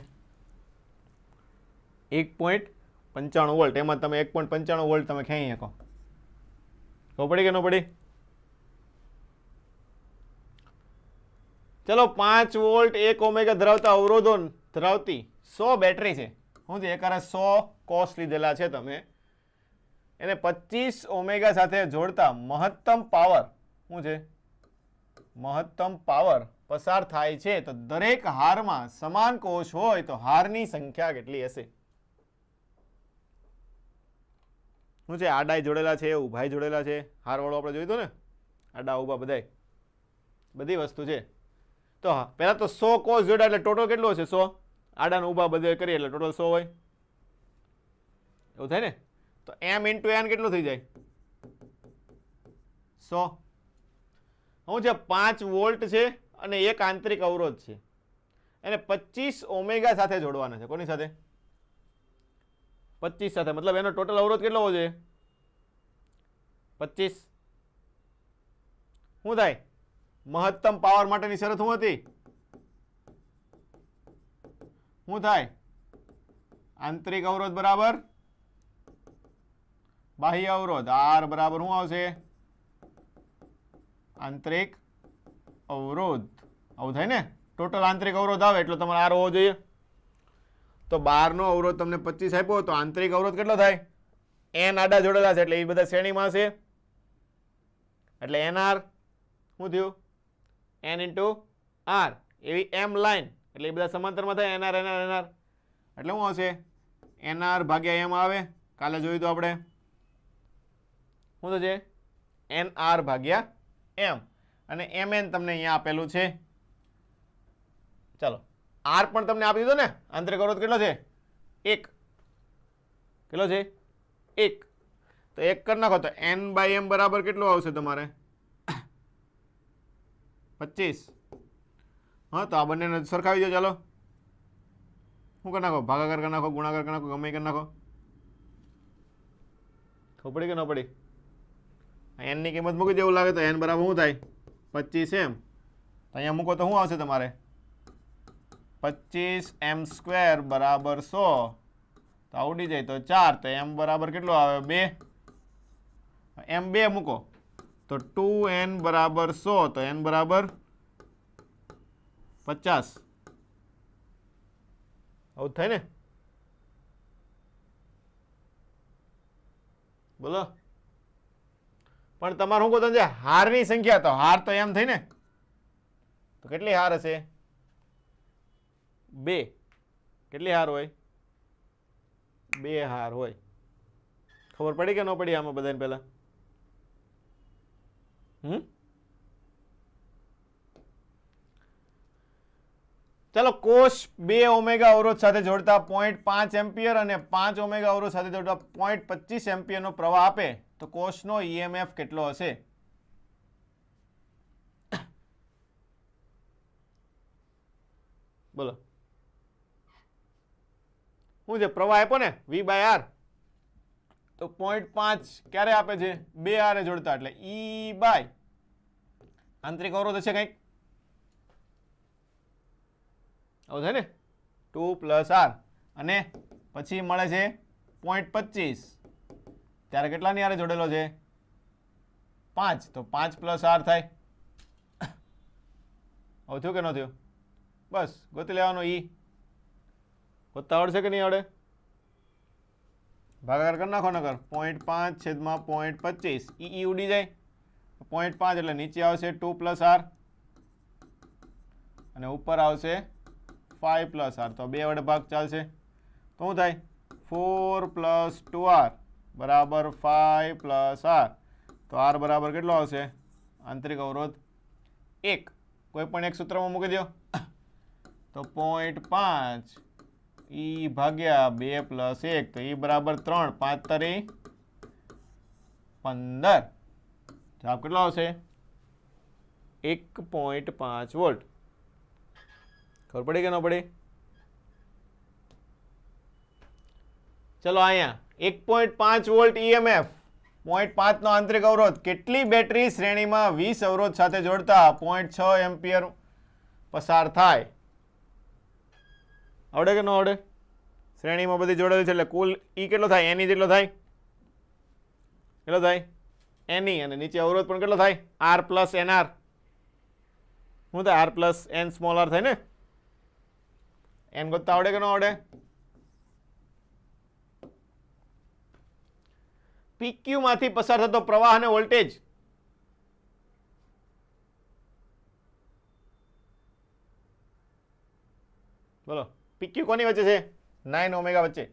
1.95 વોલ્ટ. એમાં તમે 1.95 વોલ્ટ તમે ખેંચી શકો. ખબર પડી કે ન પડી? ચલો 5 વોલ્ટ 1 ઓમેગા ધરાવતા અવરોધો ધરાવતી 100 બેટરી છે. શું છે? એકારે 100 કોસ લીધેલા છે તમે, એને 25 ઓમેગા સાથે જોડતા મહત્તમ પાવર શું છે? મહત્તમ પાવર પસાર થાય છે. તો દરેક હારમાં સમાન કોષ હોય તો હારની સંખ્યા કેટલી હશે? શું છે? આડાઈ જોડેલા છે, ઉભાઈ જોડેલા છે. હાર વાળો આપણે જોયું હતું ને, આડા ઉભા બધાય બધી વસ્તુ છે. તો હા, પહેલા તો 100 કોષ જોડ્યા એટલે ટોટલ કેટલું હશે? 100. આડા ઉભા બધે કરીએ એટલે ટોટલ 100 હોય. એવું થાય ને? તો m ઇન્ટુ n કેટલું થઈ જાય? 100. શું છે? 5 વોલ્ટ છે અને એક આંતરિક અવરોધ છે, એને 25 ઓમેગા સાથે જોડવાના છે. કોની સાથે? 25 સાથે. મતલબ એનો ટોટલ અવરોધ કેટલો હોવો જોઈએ? 25. શું થાય? મહત્તમ પાવર માટેની શરત શું હતી? શું થાય? આંતરિક અવરોધ બરાબર બાહ્ય અવરોધ. R બરાબર શું આવશે? આંતરિક અવરોધ. આવું થાય ને? ટોટલ આંતરિક અવરોધ આવે એટલે તમારે R હોવો જોઈએ. તો 12 નો અવરોધ તમને 25 આપ્યો તો આંતરિક અવરોધ કેટલો થાય? n આડા જોડેલા છે એટલે એ બધા શ્રેણીમાં હશે એટલે NR શું થયું? n into R. એવી m લાઈન એટલે એ બધા સમાંતરમાં થાય. NR એટલે શું હશે? NR ભાગ્યા m આવે. કાલે જોયું તો આપણે શું થશે? NR ભાગ્યા m અને mn તમને અહીંયા આપેલું છે. ચાલો, R પણ તમને આપી દીધો ને. આંતરિક અવરોધ કેટલો છે? 1. કેટલો છે? 1. તો 1 કરી નાખો તો n બાય m બરાબર કેટલું આવશે તમારે? 25. હા, તો આ બંનેને સરખાવી દો. ચાલો, શું કરી નાખો? ભાગાકાર કરી નાખો, ગુણાકાર કરી નાખો, ગમે કરી નાખો. ખબર પડી કે ન પડી? n ની કિંમત મૂકી દેવું લાગે તો n બરાબર શું થાય? 25 m. તો અહીંયા મૂકો તો શું આવશે તમારે? 25 m સ્ક્વેર બરાબર 100. તો આ ઉડી જાય તો 4. તો m બરાબર કેટલું આવે? 2. m 2 મૂકો તો 2n બરાબર 100. તો n બરાબર 50. આવું થાય ને? બોલો. પણ તમારે શું કહો છે? હારની સંખ્યા. તો હાર તો એમ થઈ ને. તો કેટલી હાર હશે? 2. કેટલી હાર હોય? 2 હાર હોય. ખબર પડી કે ન પડી આમાં બધાને? પહેલા ચાલો, કોષ 2 ઓમેગા અવરોધ સાથે જોડતા 0.5 એમ્પિયર અને 5 ઓમેગા અવરોધ સાથે જોડતા 0.25 એમ્પિયર નો પ્રવાહ આપે તો કોષનો EMF કેટલો હશે? બોલો. શું છે? પ્રવાહ આપ્યો ને V બાય R. તો 0.5 ક્યારે આપે છે? 2 આરે જોડતા એટલે E બાય આંતરિક અવરોધ હશે કંઈક. આવું થાય ને? 2 પ્લસ R અને પછી મળે છે 0.25. ત્યારે કેટલાની આરે જોડેલો છે? 5. તો 5 પ્લસ R થાય. આવું થયું કે ન થયું? બસ ગોતી લેવાનો. E ગોતતા આવડશે કે નહીં આવડે? ભાગાકાર કરી નાખો નકર. 0.5 છેદમાં 0.25. E ઉડી જાય. 0.5 એટલે નીચે આવશે 2 પ્લસ R અને ઉપર આવશે 5 પ્લસ R. તો 2 વડે ભાગ ચાલશે તો શું થાય 4 + 2r બરાબર 5 + r. તો r બરાબર કેટલો આવશે? આંતરિક અવરોધ 1. કોઈ પણ એક સૂત્રમાં મૂકી દો તો 0.5 e ભાગ્યા 2 + 1 તો e બરાબર 3. 5 તરી 15. જવાબ કેટલો આવશે? 1.5 વોલ્ટ. ખબર પડી કે ન પડી? ચલો અહીંયા 1.5 વોલ્ટ EMF, 0.5 નો આંતરિક અવરોધ. કેટલી બેટરી શ્રેણીમાં 20 અવરોધ સાથે જોડતા 0.6 એમ્પિયર પસાર થાય? આવડે કે ન આવડે? શ્રેણીમાં બધી જોડેલી છે એટલે કુલ ઈ કેટલો થાય? એની જેટલો થાય. કેટલો થાય? એની. અને નીચે અવરોધ પણ કેટલો થાય? R + NR. શું થાય? R + N સ્મોલ r થાય ને? n ગોતતા આવડે કે ન આવડે? PQ માંથી પસાર થતો પ્રવાહ અને વોલ્ટેજ. બોલો, PQ કોની વચ્ચે છે? 9 ઓમેગા વચ્ચે.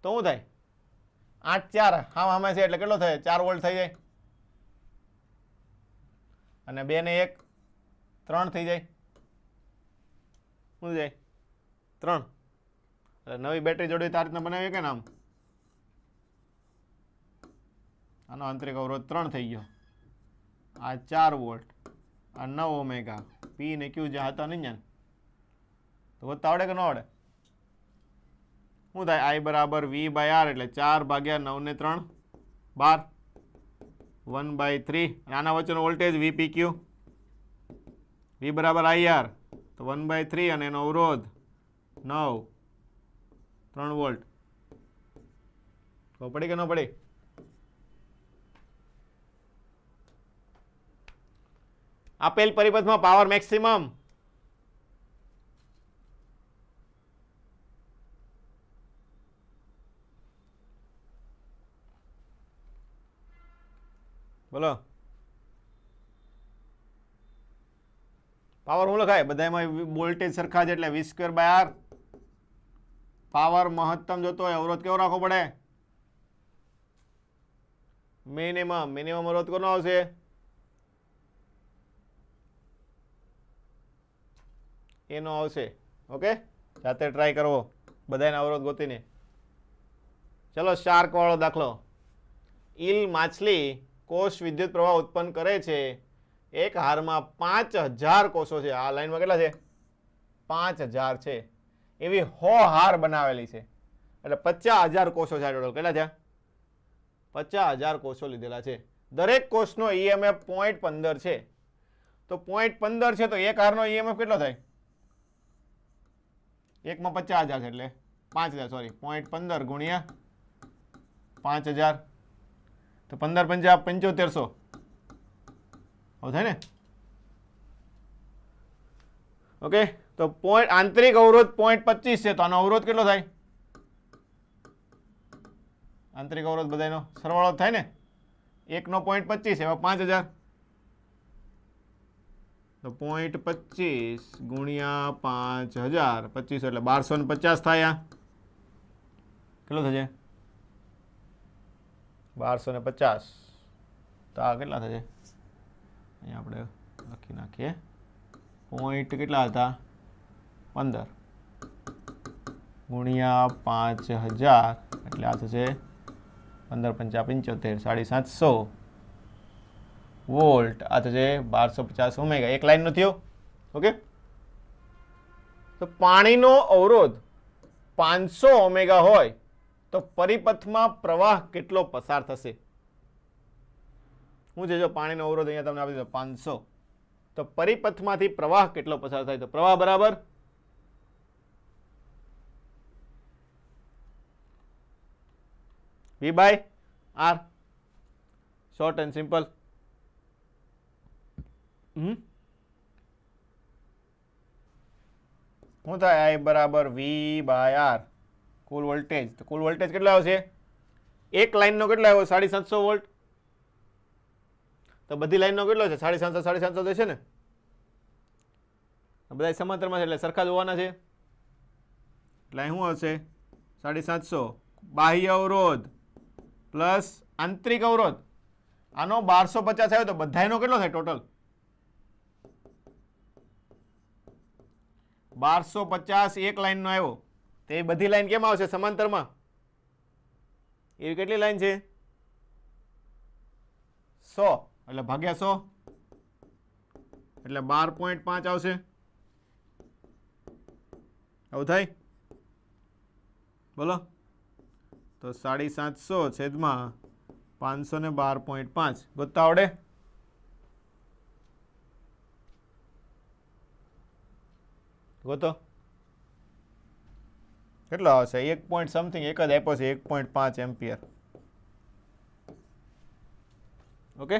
તો શું થાય? 8 4 હામે છે એટલે કેટલો થાય? 4 વોલ્ટ થઈ જાય. અને 2 ને 1 3 થઈ જાય. શું જાય? 3. એટલે નવી બેટરી જોડી આ રીતના બનાવી કે નામ? આનો આંતરિક અવરોધ 3 થઈ ગયો. આ 4 વોલ્ટ, આ 9 ઓમેગા, પી ને ક્યુ જ્યાં હતા નહીં જ્યાં. તો વધતા આવડે કે ન આવડે? શું થાય? I બરાબર V/R એટલે 4 ભાગ્યા 9 ને 3 12 1/3. આના વચ્ચેનો વોલ્ટેજ VPQ, V બરાબર IR તો 1/3 અને એનો અવરોધ 9 3 વોલ્ટ. તો પડી કે ન પડી? આપેલ પરિપથમાં પાવર મેક્સિમમ બોલો. પાવર શું લખાય? બધામાં વોલ્ટેજ સરખા છે એટલે V²/R. પાવર મહત્તમ જોતો હોય અવરોધ કેવો રાખવો પડે? મિનિમમ. મિનિમમ અવરોધ કોનો આવશે? એનો આવશે. ઓકે, જાતે ટ્રાય કરવો બધાના અવરોધ ગોતીને. ચલો, શાર્ક વાળો દાખલો. ઈલ માછલી કોષ વિદ્યુત પ્રવાહ ઉત્પન્ન કરે છે. એક હારમાં 5000 કોષો છે. આ લાઈનમાં કેટલા છે? 5000 છે. એવી 100 હાર બનાવેલી છે એટલે 50000 કોષો છે. ટોટલ કેટલા થયા? 50000 કોષો લીધેલા છે. દરેક કોષનો EMF 0.15 છે. તો 0.15 છે તો એક હારનો EMF કેટલો થાય? એકમાં 50000 છે એટલે 5000, સોરી 0.15 ગુણ્યા 5000 તો 15 × 5 = 7500. આવું થાય ને? ઓકે, તો આંતરિક અવરોધ 0.25 છે તો આનો અવરોધ કેટલો થાય? આંતરિક અવરોધ બધાનો સરવાળો થાય ને? 1 નો 0.25 એવા 5000 તો 0.25 ગુણ્યા 5000 25 એટલે 1250 થાય. આ કેટલો થશે? 1250. તો આ કેટલા થશે? અહીંયા આપણે લખી નાખીએ. પોઈન્ટ કેટલા હતા? 15 ગુણ્યા 5000 એટલે આ થશે 15 × 5 = 75, 750 વોલ્ટ. આ થશે 1250 ઓમેગા. એક લાઈનનું થયું. ઓકે, તો પાણીનો અવરોધ 500 ઓમેગા હોય તો પરિપથમાં પ્રવાહ કેટલો પસાર થશે? શું છે? જો પાણીનો અવરોધ અહીંયા તમને આપી દીધો 500 તો પરિપથમાંથી પ્રવાહ કેટલો પસાર થાય? તો પ્રવાહ બરાબર V/R. Short and simple. શું થાય? I બરાબર V/R. કુલ વોલ્ટેજ. તો કુલ વોલ્ટેજ કેટલો આવશે? એક લાઈનનો કેટલો આવ્યો? 750 વોલ્ટ. તો બધી લાઈનનો કેટલો છે? 750 750 છે ને? બધા સમાંતરમાં છે એટલે સરખા જ હોવાના છે. એટલે અહીં શું હશે 750 બાહ્ય અવરોધ પ્લસ આંતરિક અવરોધ. આનો 1250 આવ્યો તો બધાનો કેટલો થાય ટોટલ? 1250 એક લાઈનનો આવ્યો. તે બધી લાઈન કેમ આવશે? સમાંતરમાં. એવી કેટલી લાઈન છે? 100 એટલે ભાગ્યા 100 એટલે 12.5 આવશે. આવું થાય? બોલો. તો 750 છેદમાં 512.5 ગોતતા આવડે? ગોતો. કેટલો આવશે? 1 પોઈન્ટ સમથિંગ એક જ આપ્યો છે, 1.5 એમ્પિયર. ઓકે.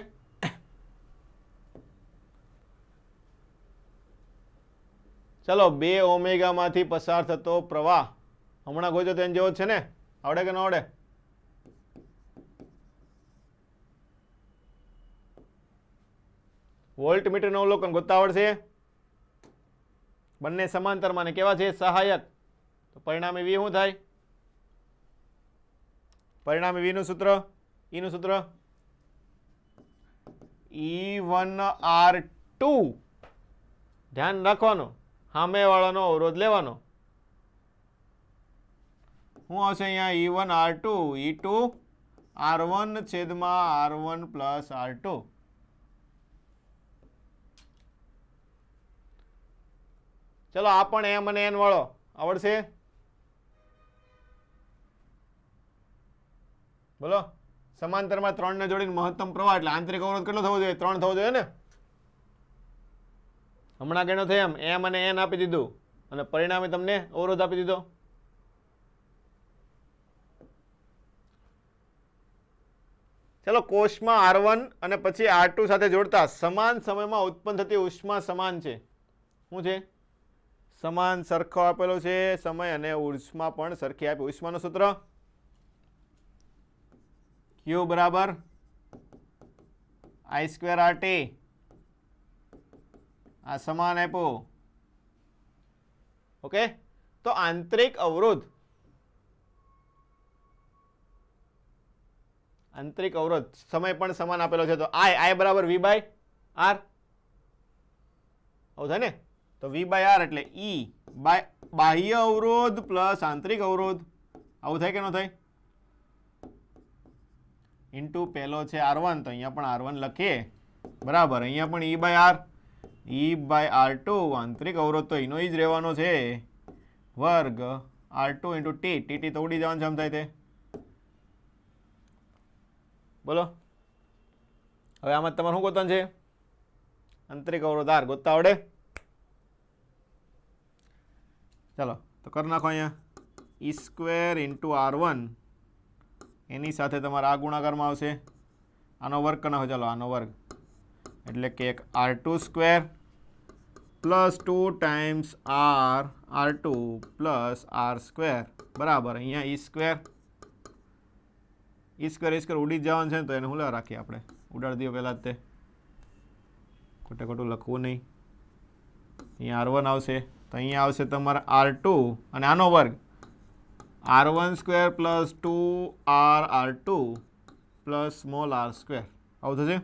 ચલો 2 ઓમેગા માંથી પસાર થતો પ્રવાહ હમણાં ગોતો તો એને જેવો જ છે ને? આવડે કે ન આવડે? વોલ્ટમીટરનું અવલોકન ગોતતા આવડશે? બંને સમાંતરમાં ને કેવા છે? સહાયક. તો પરિણામે વી શું થાય? પરિણામે વી નું સૂત્ર, ઈ નું સૂત્ર E1R2. ધ્યાન રાખવાનું, સામે વાળાનો અવરોધ લેવાનો. શું આવશે અહીંયા? E1R2 E2 R1 છેદમાં R1 પ્લસ R2. ચલો આ પણ એમ અને એન વાળો આવડશે? બોલો. સમાંતરમાં 3 ને જોડીને મહત્તમ પ્રવાહ એટલે આંતરિક અવરોધ કેટલો થવો જોઈએ? 3 થવો જોઈએ ને? હમણાં કેનો થાય એમ અને એન આપી દીધું અને પરિણામે તમને અવરોધ આપી દીધો. ચલો કોષમાં R1 અને પછી R2 સાથે જોડતા સમાન સમયમાં ઉત્પન્ન થતી ઉષ્મા સમાન છે. શું છે? સમાન સરખો આપેલો છે સમય અને ઉષ્મા પણ સરખી આપી. ઉષ્માનું સૂત્ર Q બરાબર I²RT. આ સમાન આપ્યો. ઓકે. તો આંતરિક અવરોધ સમય પણ સમાન આપેલો છે. તો I બરાબર V બાય R. આવું થાય ને? તો V બાય R એટલે E બાહ્ય અવરોધ પ્લસ આંતરિક અવરોધ. આવું થાય કે ન થાય? ઇન્ટુ પહેલો છે R1 તો અહીંયા પણ R1 લખીએ બરાબર. અહીંયા પણ E by R, E by R2 આંતરિક અવરોધ તો એનો જ રહેવાનો છે વર્ગ R2 ઇન્ટુ ટી તો ઉડી જવાનું છે આમ થાય તે. બોલો. હવે આમાં તમારે શું ગોતવાનું છે? આંતરિક અવરોધ R ગોતતા આવડે? ચાલો તો કરી નાખો. અહીંયા E² ઇન્ટુ R1 એની સાથે તમારે આ ગુણાકારમાં આવશે. આનો વર્ગ કરી નાખો. ચાલો આનો વર્ગ એટલે કે એક R2² plus 2 times R2 plus R² બરાબર. અહીંયા E² ઉડી જ જવાનું છે ને તો એને હું લેવા રાખીએ આપણે. ઉડાડી દઈએ પહેલાં જ તે. ખોટે ખોટું લખવું નહીં. અહીંયા R1 આવશે તો અહીંયા આવશે તમારે R2 અને આનો વર્ગ R1² plus 2R2 plus small R². આવું થશે?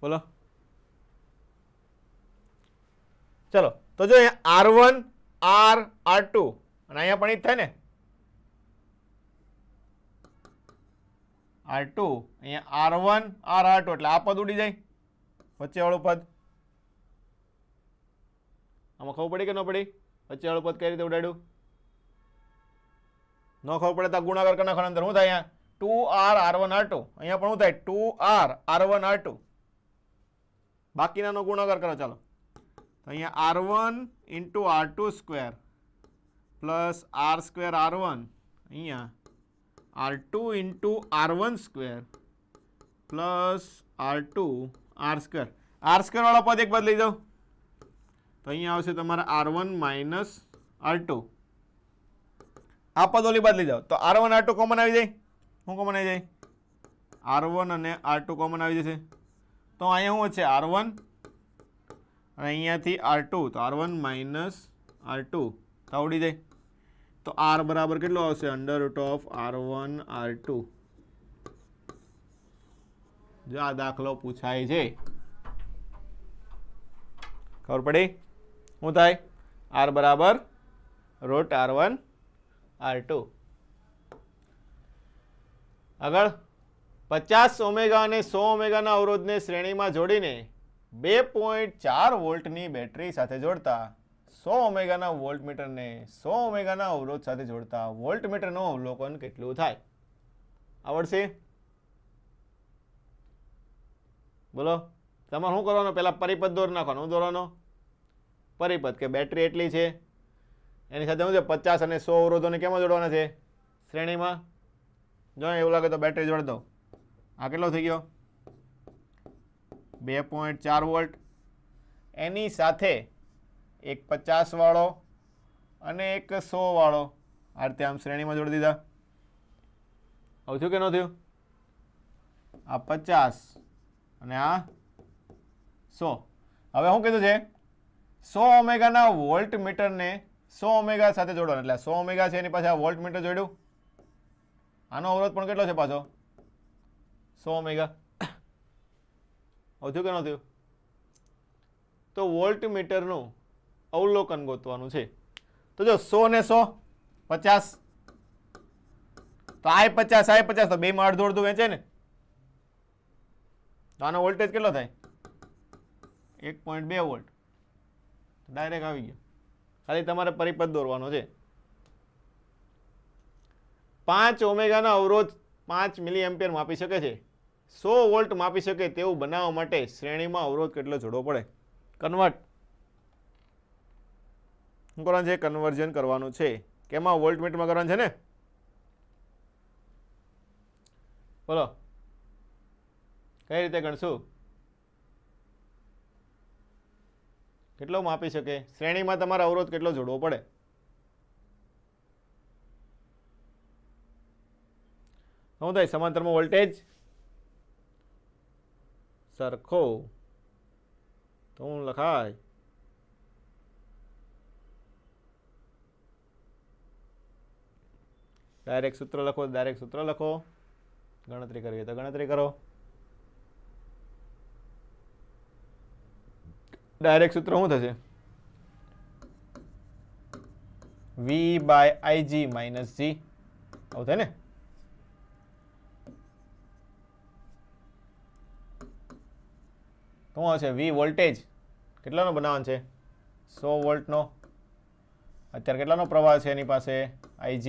બોલો. ચલો તો જો R1 R2 અને અહીંયા પણ એ જ થાય ને? R2 અહીંયા R1 R2 એટલે આ પદ ઉડી જાય વચ્ચે વાળું પદ. આમાં ખબર પડી કે ન પડી? વચ્ચે વાળું પદ કઈ રીતે ઉડાડ્યું? ન ખબર પડે તો ગુણાકાર કરી નાખવાનો. અંદર શું થાય? અહીંયા 2R R1 R2. અહીંયા પણ શું થાય? 2R R1 R2. બાકીનાનો ગુણાકાર કરો. ચાલો તો અહીંયા R1 into R2² plus R² R1 અહીંયા R2 into R1² plus R2 R². R² વાળા પદ એક બાદ લઈ જાઓ તો અહીંયા આવશે તમારા R1 માઇનસ R2. આ પદ ઓલી બાદ લઈ જાઓ તો R1 R2 કોમન આવી જાય. શું કોમન આવી જાય? R1 અને R2 કોમન આવી જશે. તો અહીંયા શું છે? R1 અને અહીંયાથી R2 તો R1 માઇનસ R2 તો આવડી જાય. તો R બરાબર કેટલો આવશે? Under root of R1 R2. જો આ દાખલો પૂછાય છે, ખબર પડી શું થાય? R બરાબર રૂટ R1 R2. આગળ 50 ઓમેગા અને 100 ઓમેગાના અવરોધને શ્રેણીમાં જોડીને 2.4 વોલ્ટની બેટરી સાથે જોડતા 100 ઓમેગાના વોલ્ટમીટરને 100 ઓમેગાના અવરોધ સાથે જોડતા વોલ્ટમીટરનું અવલોકન કેટલું થાય? આવડશે? બોલો. તમારે શું કરવાનું? પહેલા પરિપથ દોરી નાખવાનો. શું દોરવાનો? પરિપથ કે બેટરી એટલી છે, એની સાથે શું છે? 50 અને 100 અવરોધોને કેમાં જોડવાના છે? શ્રેણીમાં. જો એવું લાગે તો બેટરી જોડી દો. આ કેટલો થઈ ગયો? 2.4 વોલ્ટ. એની સાથે એક 50 વાળો અને એક 100 વાળો આ રીતે આમ શ્રેણીમાં જોડી દીધા. આવું થયું કે ન થયું? આ 50 અને આ 100. હવે શું કીધું છે? 100 ઓમેગાના વોલ્ટ મીટરને 100 ઓમેગા સાથે જોડવાનું. એટલે 100 ઓમેગા છે એની પાસે આ વોલ્ટ મીટર જોડ્યું. આનો અવરોધ પણ કેટલો છે પાછો? 100 ઓમેગા. થયું કે ન થયું? તો વોલ્ટ મીટરનું અવલોકન ગોતવાનું છે. તો જો 100 ને 100 50, તો આ 50 આ 50, તો બે માં અડધું અડધું વેચે ને. તો આનો વોલ્ટેજ કેટલો થાય? 1.2 વોલ્ટ. ડાયરેક્ટ આવી ગયો. ખાલી તમારે પરિપથ દોરવાનો છે. 5 ઓમેગાના અવરોધ 5 મિલી એમ્પિયર માપી શકે છે. 100 વોલ્ટ માપી શકે તેવું બનાવવા માટે શ્રેણીમાં અવરોધ કેટલો જોડવો પડે? કન્વર્ટ શું કરવાનું છે? કન્વર્ઝન કરવાનું છે. કેમાં? વોલ્ટમીટરમાં કરવાનું છે ને. બોલો કઈ રીતે ગણશું? કેટલો માપી શકે? શ્રેણીમાં તમારે અવરોધ કેટલો જોડવો પડે? શું થાય? સમાંતરમાં વોલ્ટેજ સરખો તો હું લખાય ડાયરેક્ટ સૂત્ર લખો. ડાયરેક્ટ સૂત્ર લખો. ગણતરી કરીએ તો ગણતરી કરો. ડાયરેક્ટ સૂત્ર શું થશે? V/Ig - G. આવું થાય ને. શું આવશે? V વોલ્ટેજ કેટલાનો બનાવવાનો છે? 100 વોલ્ટનો. અત્યારે કેટલાનો પ્રવાહ છે એની પાસે? Ig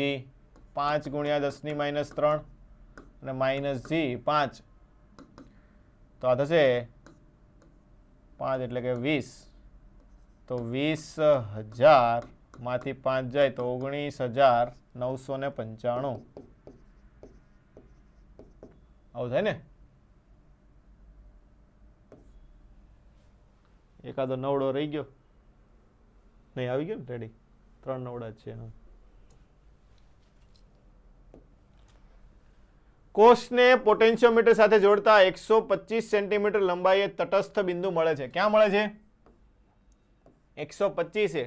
5 ગુણ્યા 10 - 3 અને માઇનસ G 5. તો આ થશે 5 એટલે કે 20. તો 20,000 માંથી 5 જાય તો 19,995. આવું થાય ને. એકાદો નવડો રહી ગયો નહીં? આવી ગયો ને. રેડી. 3 નવડા જ છે. હા. કોષને પોટેન્શિયોમીટર સાથે જોડતા 125 સેન્ટીમીટર લંબાઈએ તટસ્થ બિંદુ મળે છે. ક્યાં મળે છે? 125.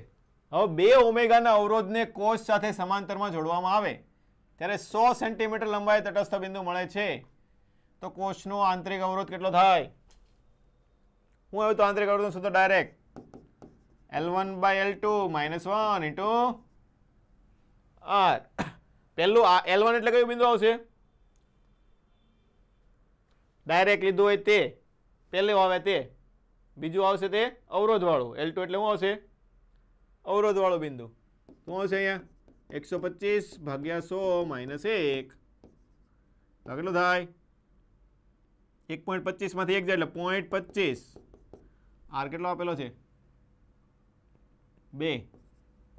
હવે 2 ઓમેગાના અવરોધને કોષ સાથે સમાંતરમાં જોડવામાં આવે ત્યારે 100 સેન્ટીમીટર લંબાઈએ તટસ્થ બિંદુ મળે છે. તો કોષનો આંતરિક અવરોધ કેટલો થાય? હું આવ્યું તો આંતરિક અવરોધ સૂત્ર ડાયરેક્ટ L1/L2 -1 into R. પહેલું L1 એટલે કયું બિંદુ આવશે? ડાયરેક્ટ લીધું હોય તે પહેલું આવે તે. બીજું આવશે તે અવરોધ વાળું. L2 એટલે શું આવશે? અવરોધ વાળું બિંદુ. શું આવશે અહીંયા? 125 ભાગ્યા 100 -1. તો કેટલું થાય? 1.25 માંથી 1 જાય એટલે 0.25. R કેટલો આપેલો છે? 2.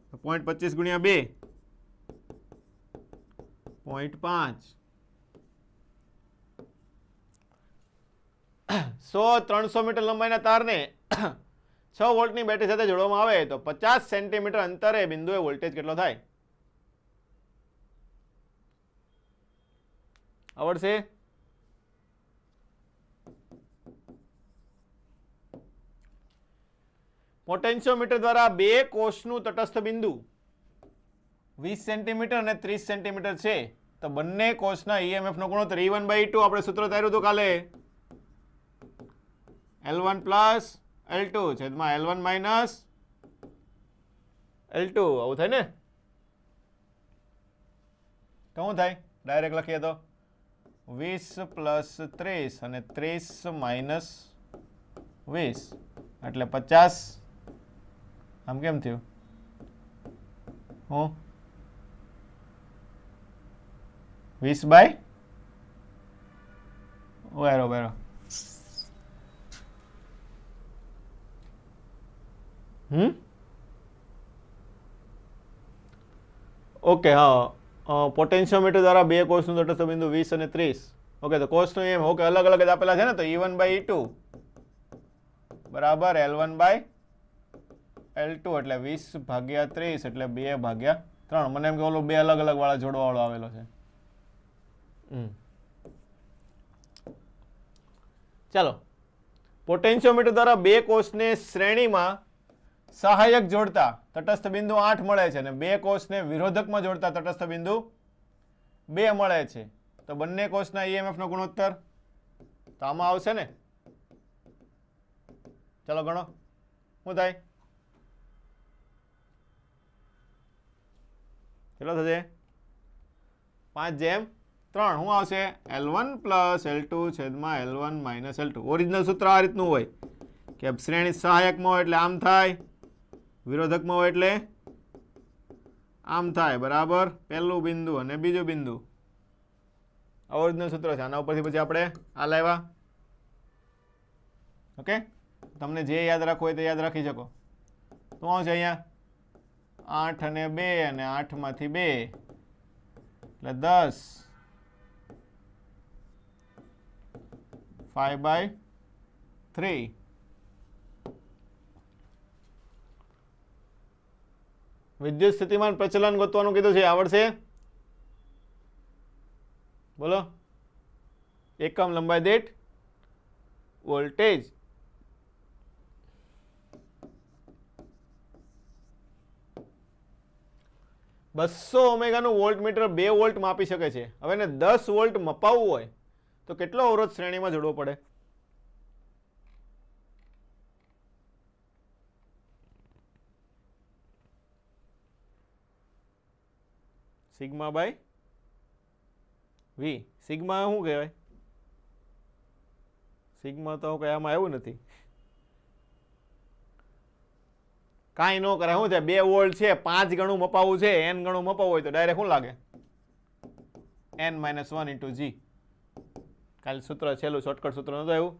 તો 0.25 ગુણ્યા 2 0.5. 100-300 મીટર લંબાઈના તારને 6 વોલ્ટની બેટરી સાથે જોડવામાં આવે તો 50 સેન્ટીમીટર અંતરે બિંદુએ વોલ્ટેજ કેટલો થાય? આવડશે? પોટેન્શિયોમીટર દ્વારા બે કોષનું તટસ્થ બિંદુ 20 સેન્ટીમીટર અને 30 સેન્ટીમીટર છે, તો બંને કોષના ઈએમએફ નો ગુણોત્તર E1/E2 આપણે સૂત્ર ધાર્યું હતું કાલે, L1 પ્લસ L2 છેદમાં L1 માઇનસ L2. આવું થાય ને? તો શું થાય? ડાયરેક્ટ લખીએ તો 20 પ્લસ 30 અને 30 માઇનસ 20 એટલે 50. આમ કેમ થયું? હું 20 બાય બરાબર. ઓકે, હા, પોટેન્શિયોમીટર દ્વારા બે કોષનું તટસ્થ બિંદુ 20 અને 30. ઓકે, તો કોષનું એમ ઓકે અલગ અલગ જ આપેલા છે ને, તો E1/E2 બરાબર L1/L2 એટલે 20/30 એટલે 2/3. મને એમ કે ઓલો બે અલગ અલગ વાળા જોડવા વાળો આવેલો છે. ચાલો, પોટેન્શિયોમીટર દ્વારા બે કોષને શ્રેણીમાં સહાયક જોડતા તટસ્થ બિંદુ 8 મળે છે અને બે કોષને વિરોધકમાં જોડતા તટસ્થ બિંદુ 2 મળે છે, તો બંને કોષના ઈએમએફ નો ગુણોત્તર તો આમાં આવશે ને. ચલો ગણો શું થાય? કેટલો થશે? 5/3. શું આવશે? L1 પ્લસ L2 છેદમાં L1 માઇનસ L2. ઓરિજિનલ સૂત્ર આ રીતનું હોય કે શ્રેણી સહાયકમાં હોય એટલે આમ થાય, વિરોધકમાં હોય એટલે આમ થાય, બરાબર. પહેલું બિંદુ અને બીજું બિંદુ ઓરિજિનલ સૂત્ર છે. આના ઉપરથી પછી આપણે આ લાવ્યા. ઓકે, તમને જે યાદ રાખવું હોય તે યાદ રાખી શકો. તો આવશે અહીંયા 8 અને 2 અને 8 માંથી 2 એટલે 10 5/3. વિદ્યુત સ્થિતિમાન પ્રચલન ગોતવાનું કીધું છે, આવડશે? બોલો. એકમ લંબાઈ દીઠ વોલ્ટેજ. બસો ઓમેગાનું વોલ્ટમીટર 2 વોલ્ટ માપી શકે છે. હવે એને 10 વોલ્ટ મપાવવું હોય તો કેટલો અવરોધ શ્રેણીમાં જોડવો પડે? Sigma by V. સિગ્મા શું કહેવાય? સિગ્મા તો કઈ આમાં આવ્યું નથી. કાંઈ ન કરે. શું છે? 2 વોલ્ટ છે, 5 ગણું મપાવવું છે, n ગણું મપાવવું હોય તો ડાયરેક્ટ શું લાગે? n-1 × g. કાલે સૂત્ર છેલ્લું શોર્ટકટ સૂત્ર નતું આવ્યું?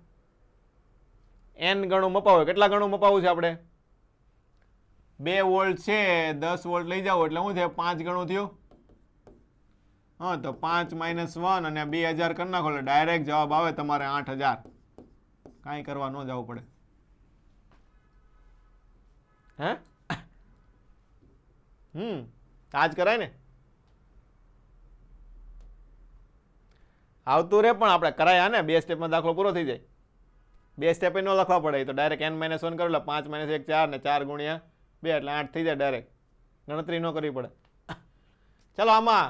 n ગણું મપાવવું. કેટલા ગણું મપાવવું છે આપણે? 2 વોલ્ટ છે, 10 વોલ્ટ લઈ જાવ એટલે શું થયું? 5 ગણું થયું. હા, તો 5 - 1 અને 2000 કરી નાખો એટલે ડાયરેક્ટ જવાબ આવે તમારે 8000. કાંઈ કરવા ન જવું પડે. હે? આજ કરાય ને? આવતું રે પણ આપણે કરાયા ને, 2 સ્ટેપમાં દાખલો પૂરો થઈ જાય. 2 સ્ટેપ ન લખવા પડે, તો ડાયરેક્ટ n-1 કરો એટલે 5 - 1 4 ને 4 × 2 એટલે 8 થઈ જાય. ડાયરેક્ટ ગણતરી ન કરવી પડે. ચાલો, આમાં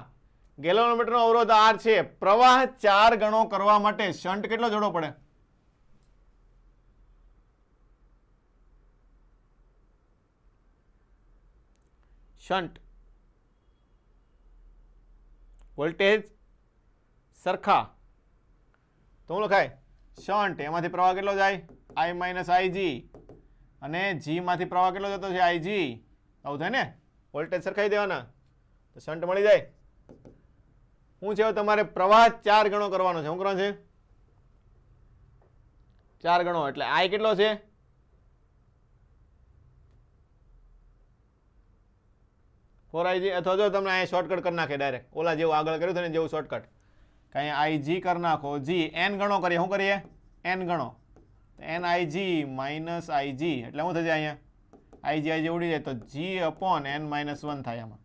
ગેલ્વેનોમીટરનો અવરોધ R છે. પ્રવાહ 4 ગણો કરવા માટે શન્ટ કેટલો જોડવો પડે? શન્ટ વોલ્ટેજ સરખા તો શું લખાય? શન્ટ એમાંથી પ્રવાહ કેટલો જાય? I - Ig અને G માંથી પ્રવાહ કેટલો જતો છે? Ig. આવું થાય ને? વોલ્ટેજ સરખાઈ દેવાના તો શન્ટ મળી જાય. શું છે? તમારે પ્રવાહ 4 ગણો કરવાનો છે. શું કરવાનો છે? 4 ગણો એટલે I કેટલો છે? IG. અથવા જો તમને અહીંયા શોર્ટકટ કરી નાખે ડાયરેક્ટ, ઓલા જેવું આગળ કર્યું હતું ને જેવું શોર્ટકટ, કઈ IG કરી નાખો. G n ગણો કરીએ. શું કરીએ? n ગણો. NIG - IG એટલે શું થશે? અહીંયા IG ઉડી જાય તો G/n-1 થાય. આમાં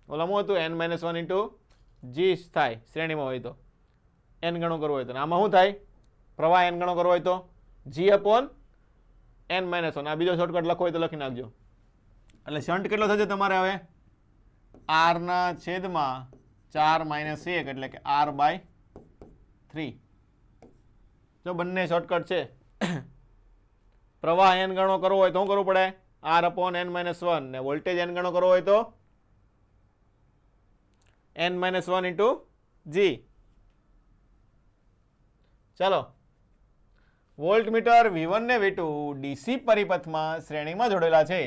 ઓલામાં હતું n-1 × G થાય શ્રેણીમાં હોય તો. n ગણો કરવો હોય તો. આમાં શું થાય? પ્રવાહ n ગણો કરવો હોય તો G/n n-1 આ બીજો શોર્ટકટ લખો હોય તો લખી નાખજો. એટલે શન્ટ કેટલો થશે તમારે હવે r ના છેદમાં 4 - 1 એટલે કે r/3. જો બંને શોર્ટકટ છે. પ્રવાહ n ગણો કરવો હોય તો શું કરવું પડે r/n-1 ને વોલ્ટેજ n ગણો કરવો હોય તો n-1 * g. ચાલો વોલ્ટમીટર V1 ને V2 ડીસી પરિપથમાં શ્રેણીમાં જોડેલા છે.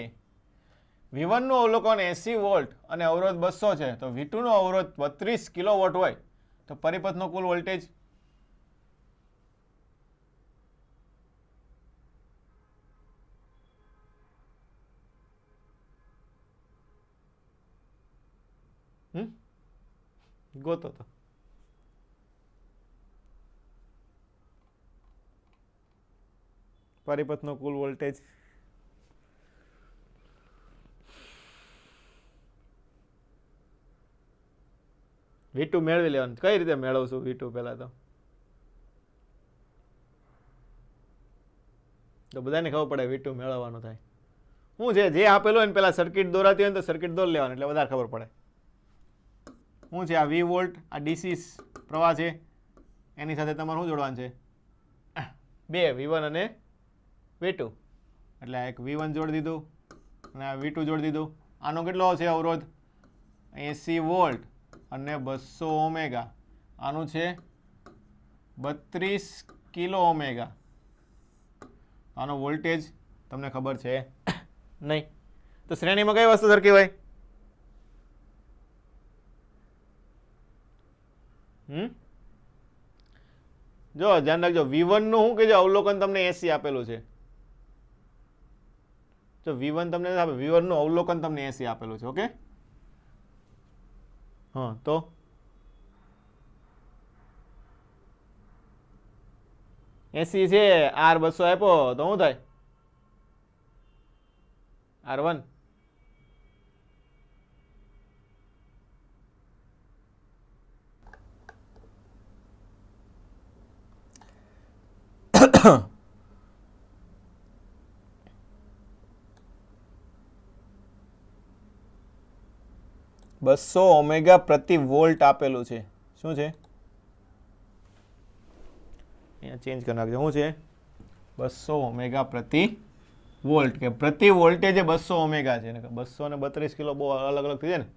V1 નું અવલોકન 80 વોલ્ટ અને અવરોધ 200 છે તો V2 નો અવરોધ 32 કિલોવોટ હોય તો પરિપથનો કુલ વોલ્ટેજ ગોતો તો પરિપથનો કુલ વોલ્ટેજ V2 મેળવી લેવાનું. કઈ રીતે મેળવશું V2 પહેલા તો બધાને ખબર પડે V2 મેળવવાનું થાય શું છે. જે આપેલું હોય ને પેલા સર્કિટ દોરાતી હોય ને તો સર્કિટ દોરી લેવાની એટલે વધારે ખબર પડે શું છે. આ V વોલ્ટ આ ડીસી પ્રવાહ છે એની સાથે તમારે શું જોડવાનું છે બે V1 અને V2 એટલે એક V1 જોડી દીધું અને આ V2 જોડી દીધું. આનો કેટલો છે અવરોધ 80 વોલ્ટ અને 200 ઓમેગા. આનું છે 32 કિલો ઓમેગા. આનો વોલ્ટેજ તમને ખબર છે નહીં તો શ્રેણીમાં કઈ વસ્તુ સરખી હોય જો ધ્યાન રાખજો V1 નું શું કે અવલોકન તમને 80 આપેલું છે. જો V1 તમને આપે V1 નું અવલોકન તમને 80 આપેલું છે. ઓકે હા તો એસી છે R200 આપ્યો તો શું થાય R1 200 ઓમેગા પ્રતિ વોલ્ટ આપેલું છે. શું છે અહીંયા ચેન્જ કરી નાખજો. શું છે 200 ઓમેગા પ્રતિ વોલ્ટ કે પ્રતિ વોલ્ટેજ 200 ઓમેગા છે. 232 કિલો બહુ અલગ અલગ થઈ જાય ને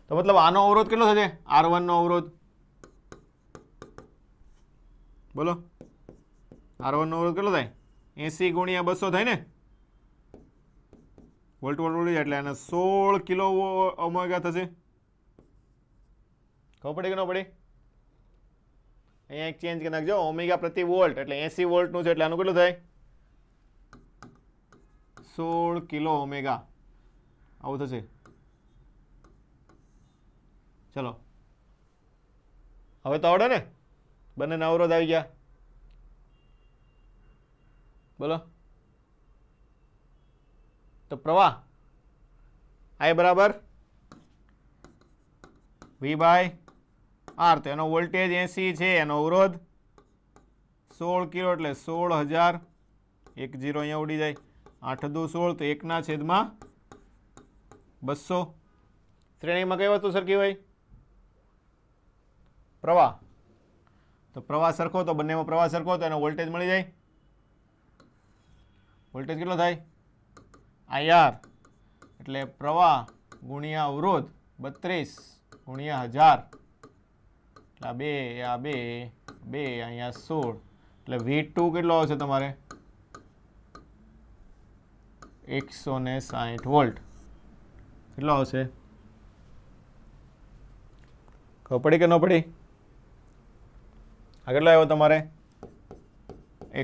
તો મતલબ આનો અવરોધ કેટલો થશે R1 નો અવરોધ બોલો R1 નો અવરોધ કેટલો થાય 80 × 200 થાય ને વોલ્ટ વોલ્ટ એટલે આને 16 કિલો ઓમેગા થશે. ખબર પડી કે ન પડી અહીંયા એક ચેન્જ કરી નાખજો ઓમેગા પ્રતિ વોલ્ટ એટલે 80 વોલ્ટનું છે એટલે આનું કેટલું થાય 16 કિલો ઓમેગા આવું થશે. ચલો હવે તો આવડે ને બંનેના અવરોધ આવી ગયા બોલો. તો પ્રવાહ I બરાબર V/R તો એનો વોલ્ટેજ 80 છે એનો અવરોધ 16 કિલો એટલે 16,000 એક 0 અહીંયા ઉડી જાય 8 દુ 16 તો 1/200 શ્રેણીમાં કઈ વસ્તુ સરખી હોય પ્રવાહ તો પ્રવાહ સરખો તો બંનેમાં પ્રવાહ સરખો તો એનો વોલ્ટેજ મળી જાય. વોલ્ટેજ કેટલો થાય IR એટલે પ્રવાહ ગુણ્યા અવરોધ 32 ગુણ્યા 1000 એટલે આ બે અહીંયા 16 એટલે V2 કેટલો આવશે તમારે 160 વોલ્ટ. કેટલો આવશે ખબર પડી કે ન પડી આ કેટલો આવ્યો તમારે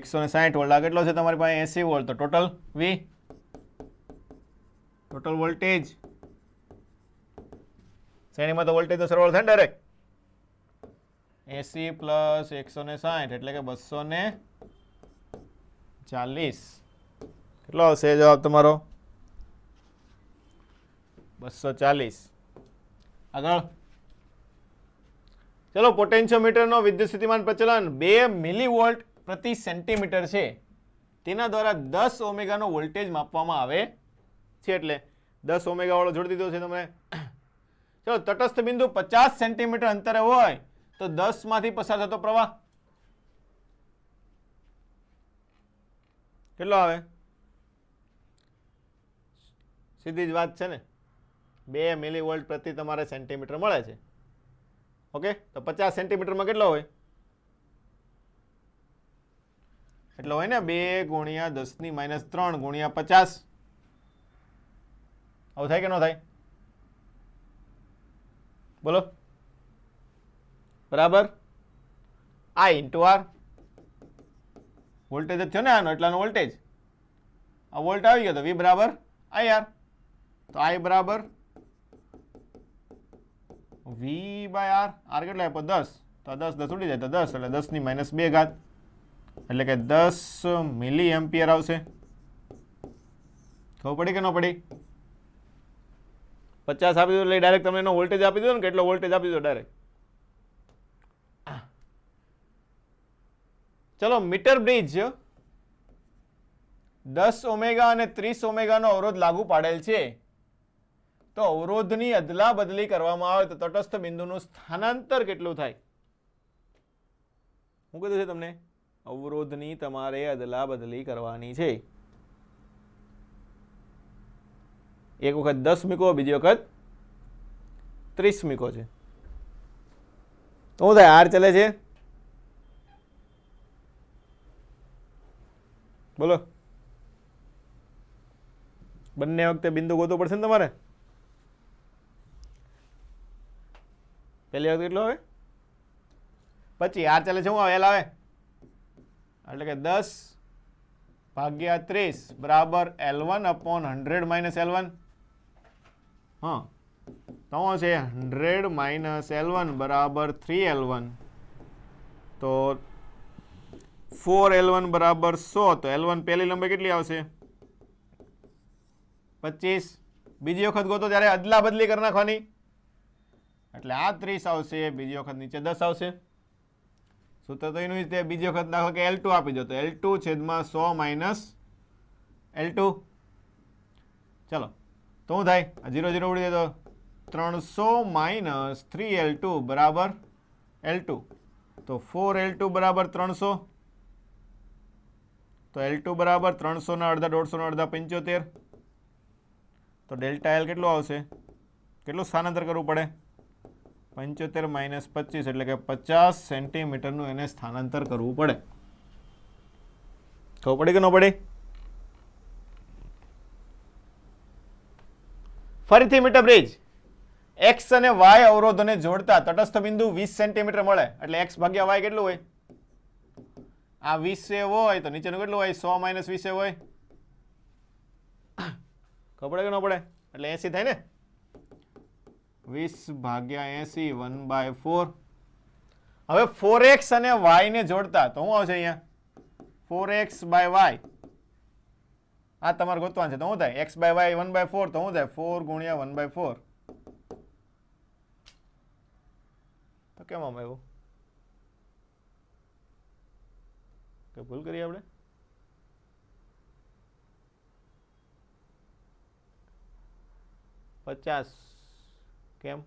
160 વોલ્ટ. આ કેટલો છે તમારી પાસે 80 વોલ્ટ તો ટોટલ V ટોટલ વોલ્ટેજ શ્રેણીમાં તો વોલ્ટેજ તો સરવાળો થાય ને ડાયરેક્ટ 80 પ્લસ 160 એટલે કે 240 કેટલો આવશે જવાબ તમારો 240. આગળ ચલો પોટેન્શિયોમીટરનો વિદ્યુત સ્થિતિમાન પ્રચલન 2 મિલીવોલ્ટ પ્રતિ સેન્ટીમીટર છે તેના દ્વારા 10 ઓમેગાનો વોલ્ટેજ માપવામાં આવે છે. એટલે 10 ઓમેગા વાળો જોડી દીધો છે તમને. ચલો, તટસ્થ બિંદુ 50 સેન્ટીમીટર અંતરે હોય તો 10 માંથી પસાર થતો પ્રવાહ કેટલો આવે? સીધી જ વાત છે ને, 2 મિલીવોલ્ટ પ્રતિ તમારે સેન્ટીમીટર મળે છે. ઓકે, તો 50 સેન્ટીમીટરમાં કેટલો હોય? એટલો હોય ને 2 ગુણ્યા 10⁻³ ગુણ્યા 50. આવું થાય કે ન થાય? બોલો. બરાબર. I into R. વોલ્ટેજ જ થયો ને આનો, એટલાનો વોલ્ટેજ. આ વોલ્ટ આવી ગયો તો V બરાબર IR. તો I બરાબર V/R. R કેટલો આપ્યો? 10. તો 10 ઉડી જાય તો 10 એટલે 10⁻². એટલે કે 10 મિલી એમ્પિયર આવશે. ખબર પડી કે ન પડી? 50 આપી દીધો એટલે ડાયરેક્ટ તમને એનો વોલ્ટેજ આપી દીધો ને, કેટલો વોલ્ટેજ આપી દીધો ડાયરેક્ટ. ચલો, મીટર બ્રિજ 10 ઓમેગા અને 30 ઓમેગાનો અવરોધ લાગુ પાડેલ છે. તો અવરોધની અદલા બદલી કરવામાં આવે તો તટસ્થ બિંદુનું સ્થાનાંતર કેટલું થાય? હું કીધું છે તમને, અવરોધની તમારે અદલા બદલી કરવાની છે. એક વખત 10 મૂકો, બીજી વખત 30 મૂકો છે. શું થાય? R ચાલે છે. બોલો. બંને વખતે બિંદુ ગોતવો પડશે ને તમારે. પહેલી વખત કેટલો આવે? 25. R ચાલે છે, શું આવે? L આવે. એટલે કે 10/30 બરાબર L1/100 - L1. હા, તો છે 100 - L1 બરાબર 3L1. તો 4L1 બરાબર 100. તો L1 પહેલી લંબાઈ કેટલી આવશે? 25. બીજી વખત ગોતો ત્યારે અદલા બદલી કરી નાખવાની. એટલે આ 30 આવશે, બીજી વખત નીચે 10 આવશે. સૂત્ર તો એનું જ, બીજી વખત દાખલો કે L2 આપી દો તો L2/100 - L2. ચલો, તો શું થાય? 0 0 ઉડી જાય તો 300 - 3L2 બરાબર L2. તો 4L2 બરાબર 300. તો L2 બરાબર 300 ના અડધા 150 ના અડધા 75. તો ડેલ્ટા L કેટલું આવશે? કેટલું સ્થાનાંતર કરવું પડે? 75 - 25 એટલે કે 50 સેન્ટીમીટરનું એને સ્થાનાંતર કરવું પડે. ખબર પડી કે ન પડી? ફરીથી મીટર બ્રિજ X અને Y અવરોધોને જોડતા તટસ્થ બિંદુ 20 સેન્ટીમીટર મળે. એટલે X ભાગ્યા Y કેટલું હોય? આ 20 હોય તો નીચેનું કેટલું હોય? 100 - 20 હોય. ખબર પડે કે ન પડે? એટલે 80 થાય ને. 20/80 1/4. હવે 4x અને y ને જોડતા તો શું આવશે? અહીંયા 4x/y. આ તમારે ગોતવાનું છે. તો શું થાય? x/y 1/4. તો શું થાય? 4 ગુણ્યા 1/4. તો કેમ આમ આવ્યું? કે ભૂલ કરી આપણે? પચાસ. કેમ?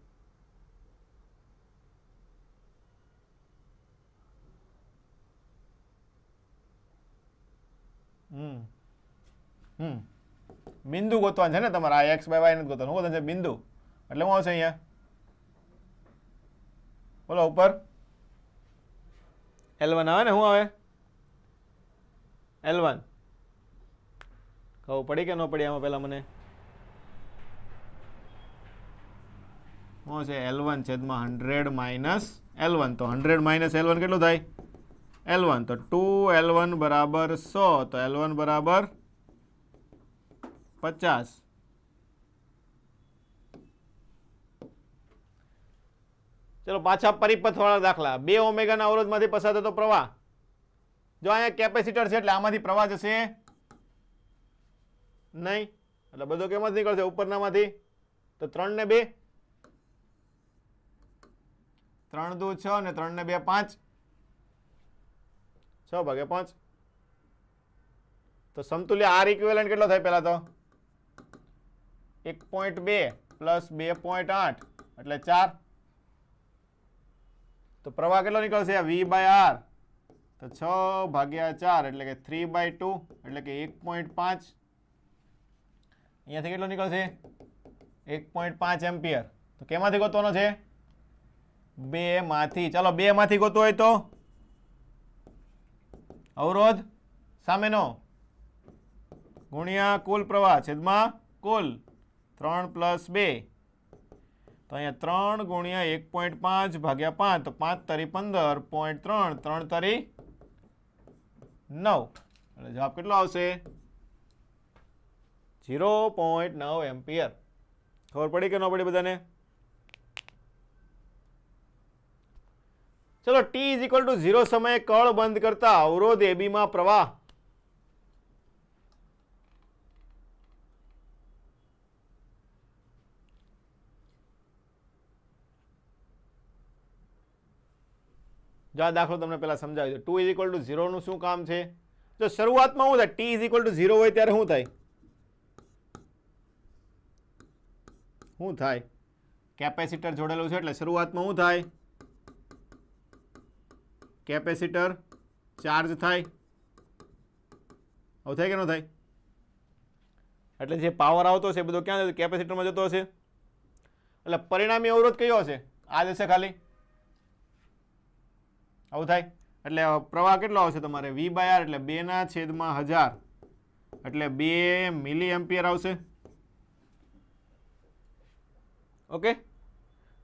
બિંદુ ગોતવાનું છે ને તમારે. આ x/y નથી ગોતવાનું. શું ગોતવાનું છે? બિંદુ. એટલે શું આવશે અહીંયા? બોલો ઉપર L1 આવે ને. શું આવે? L1. ખબર પડી કે ન પડી આમાં? પહેલા મને શું છે? L1/100 - L1. તો 100 - L1 કેટલું થાય? L1. તો 2L1 બરાબર 100. તો L1 બરાબર 50. ચલો પાછા પરિપથ વાળા દાખલા. 2 ઓમેગાના અવરોધમાંથી પસાર થતો પ્રવાહ. જો અહીંયા કેપેસિટર છે એટલે આમાંથી પ્રવાહ જશે નહીં. એટલે બધો કેમાંથી નીકળશે? ઉપરનામાંથી. તો 3 ને 2. 3 દુ 6 અને 3 ને 2 5. 6/5. તો સમતુલ્ય આર ઇક્વિવેલન્ટ કેટલો થાય પહેલા તો 1.2 પ્લસ 2.8 એટલે 4. તો પ્રવાહ કેટલો નીકળશે V બાય આર, તો 6 ભાગ્યા 4 એટલે કે 3/2 એટલે કે 1.5. અહીંયાથી કેટલો નીકળશે 1.5 એમ્પિયર. તો કેમાંથી ગોતવાનો છે? 2 માંથી. ચાલો 2 માંથી ગોતવો હોય તો અવરોધ સામેનો ગુણ્યા કુલ પ્રવાહ છેદમાં કુલ 3 પ્લસ 2. તો અહીંયા 3 ગુણ્યા 1.5 ભાગ્યા 5 તો 5 તરી 15.3 3 તરી 9 એટલે જવાબ કેટલો આવશે? 0.9 એમ્પિયર. ખબર પડી કે ન પડી બધાને? ચલો t = 0 સમયે કળ બંધ કરતા અવરોધ AB માં પ્રવાહ જો આ દાખલો તમને પહેલા સમજાવી દો. 2 = 0 નું શું કામ છે? જો શરૂઆતમાં શું થાય? t = 0 હોય ત્યારે શું થાય? શું થાય? કેપેસિટર જોડેલું છે એટલે શરૂઆતમાં શું થાય? કેપેસિટર ચાર્જ થાય. આવું થાય કે ન થાય? એટલે જે પાવર આવતો હશે એ બધો ક્યાં જતો? કેપેસિટરમાં જતો હશે. એટલે પરિણામી અવરોધ કયો હશે? આ જ હશે ખાલી. આવું થાય એટલે પ્રવાહ કેટલો આવશે તમારે? V બાય આર એટલે 2/1000 એટલે 2 મિલી એમ્પિયર આવશે. ઓકે,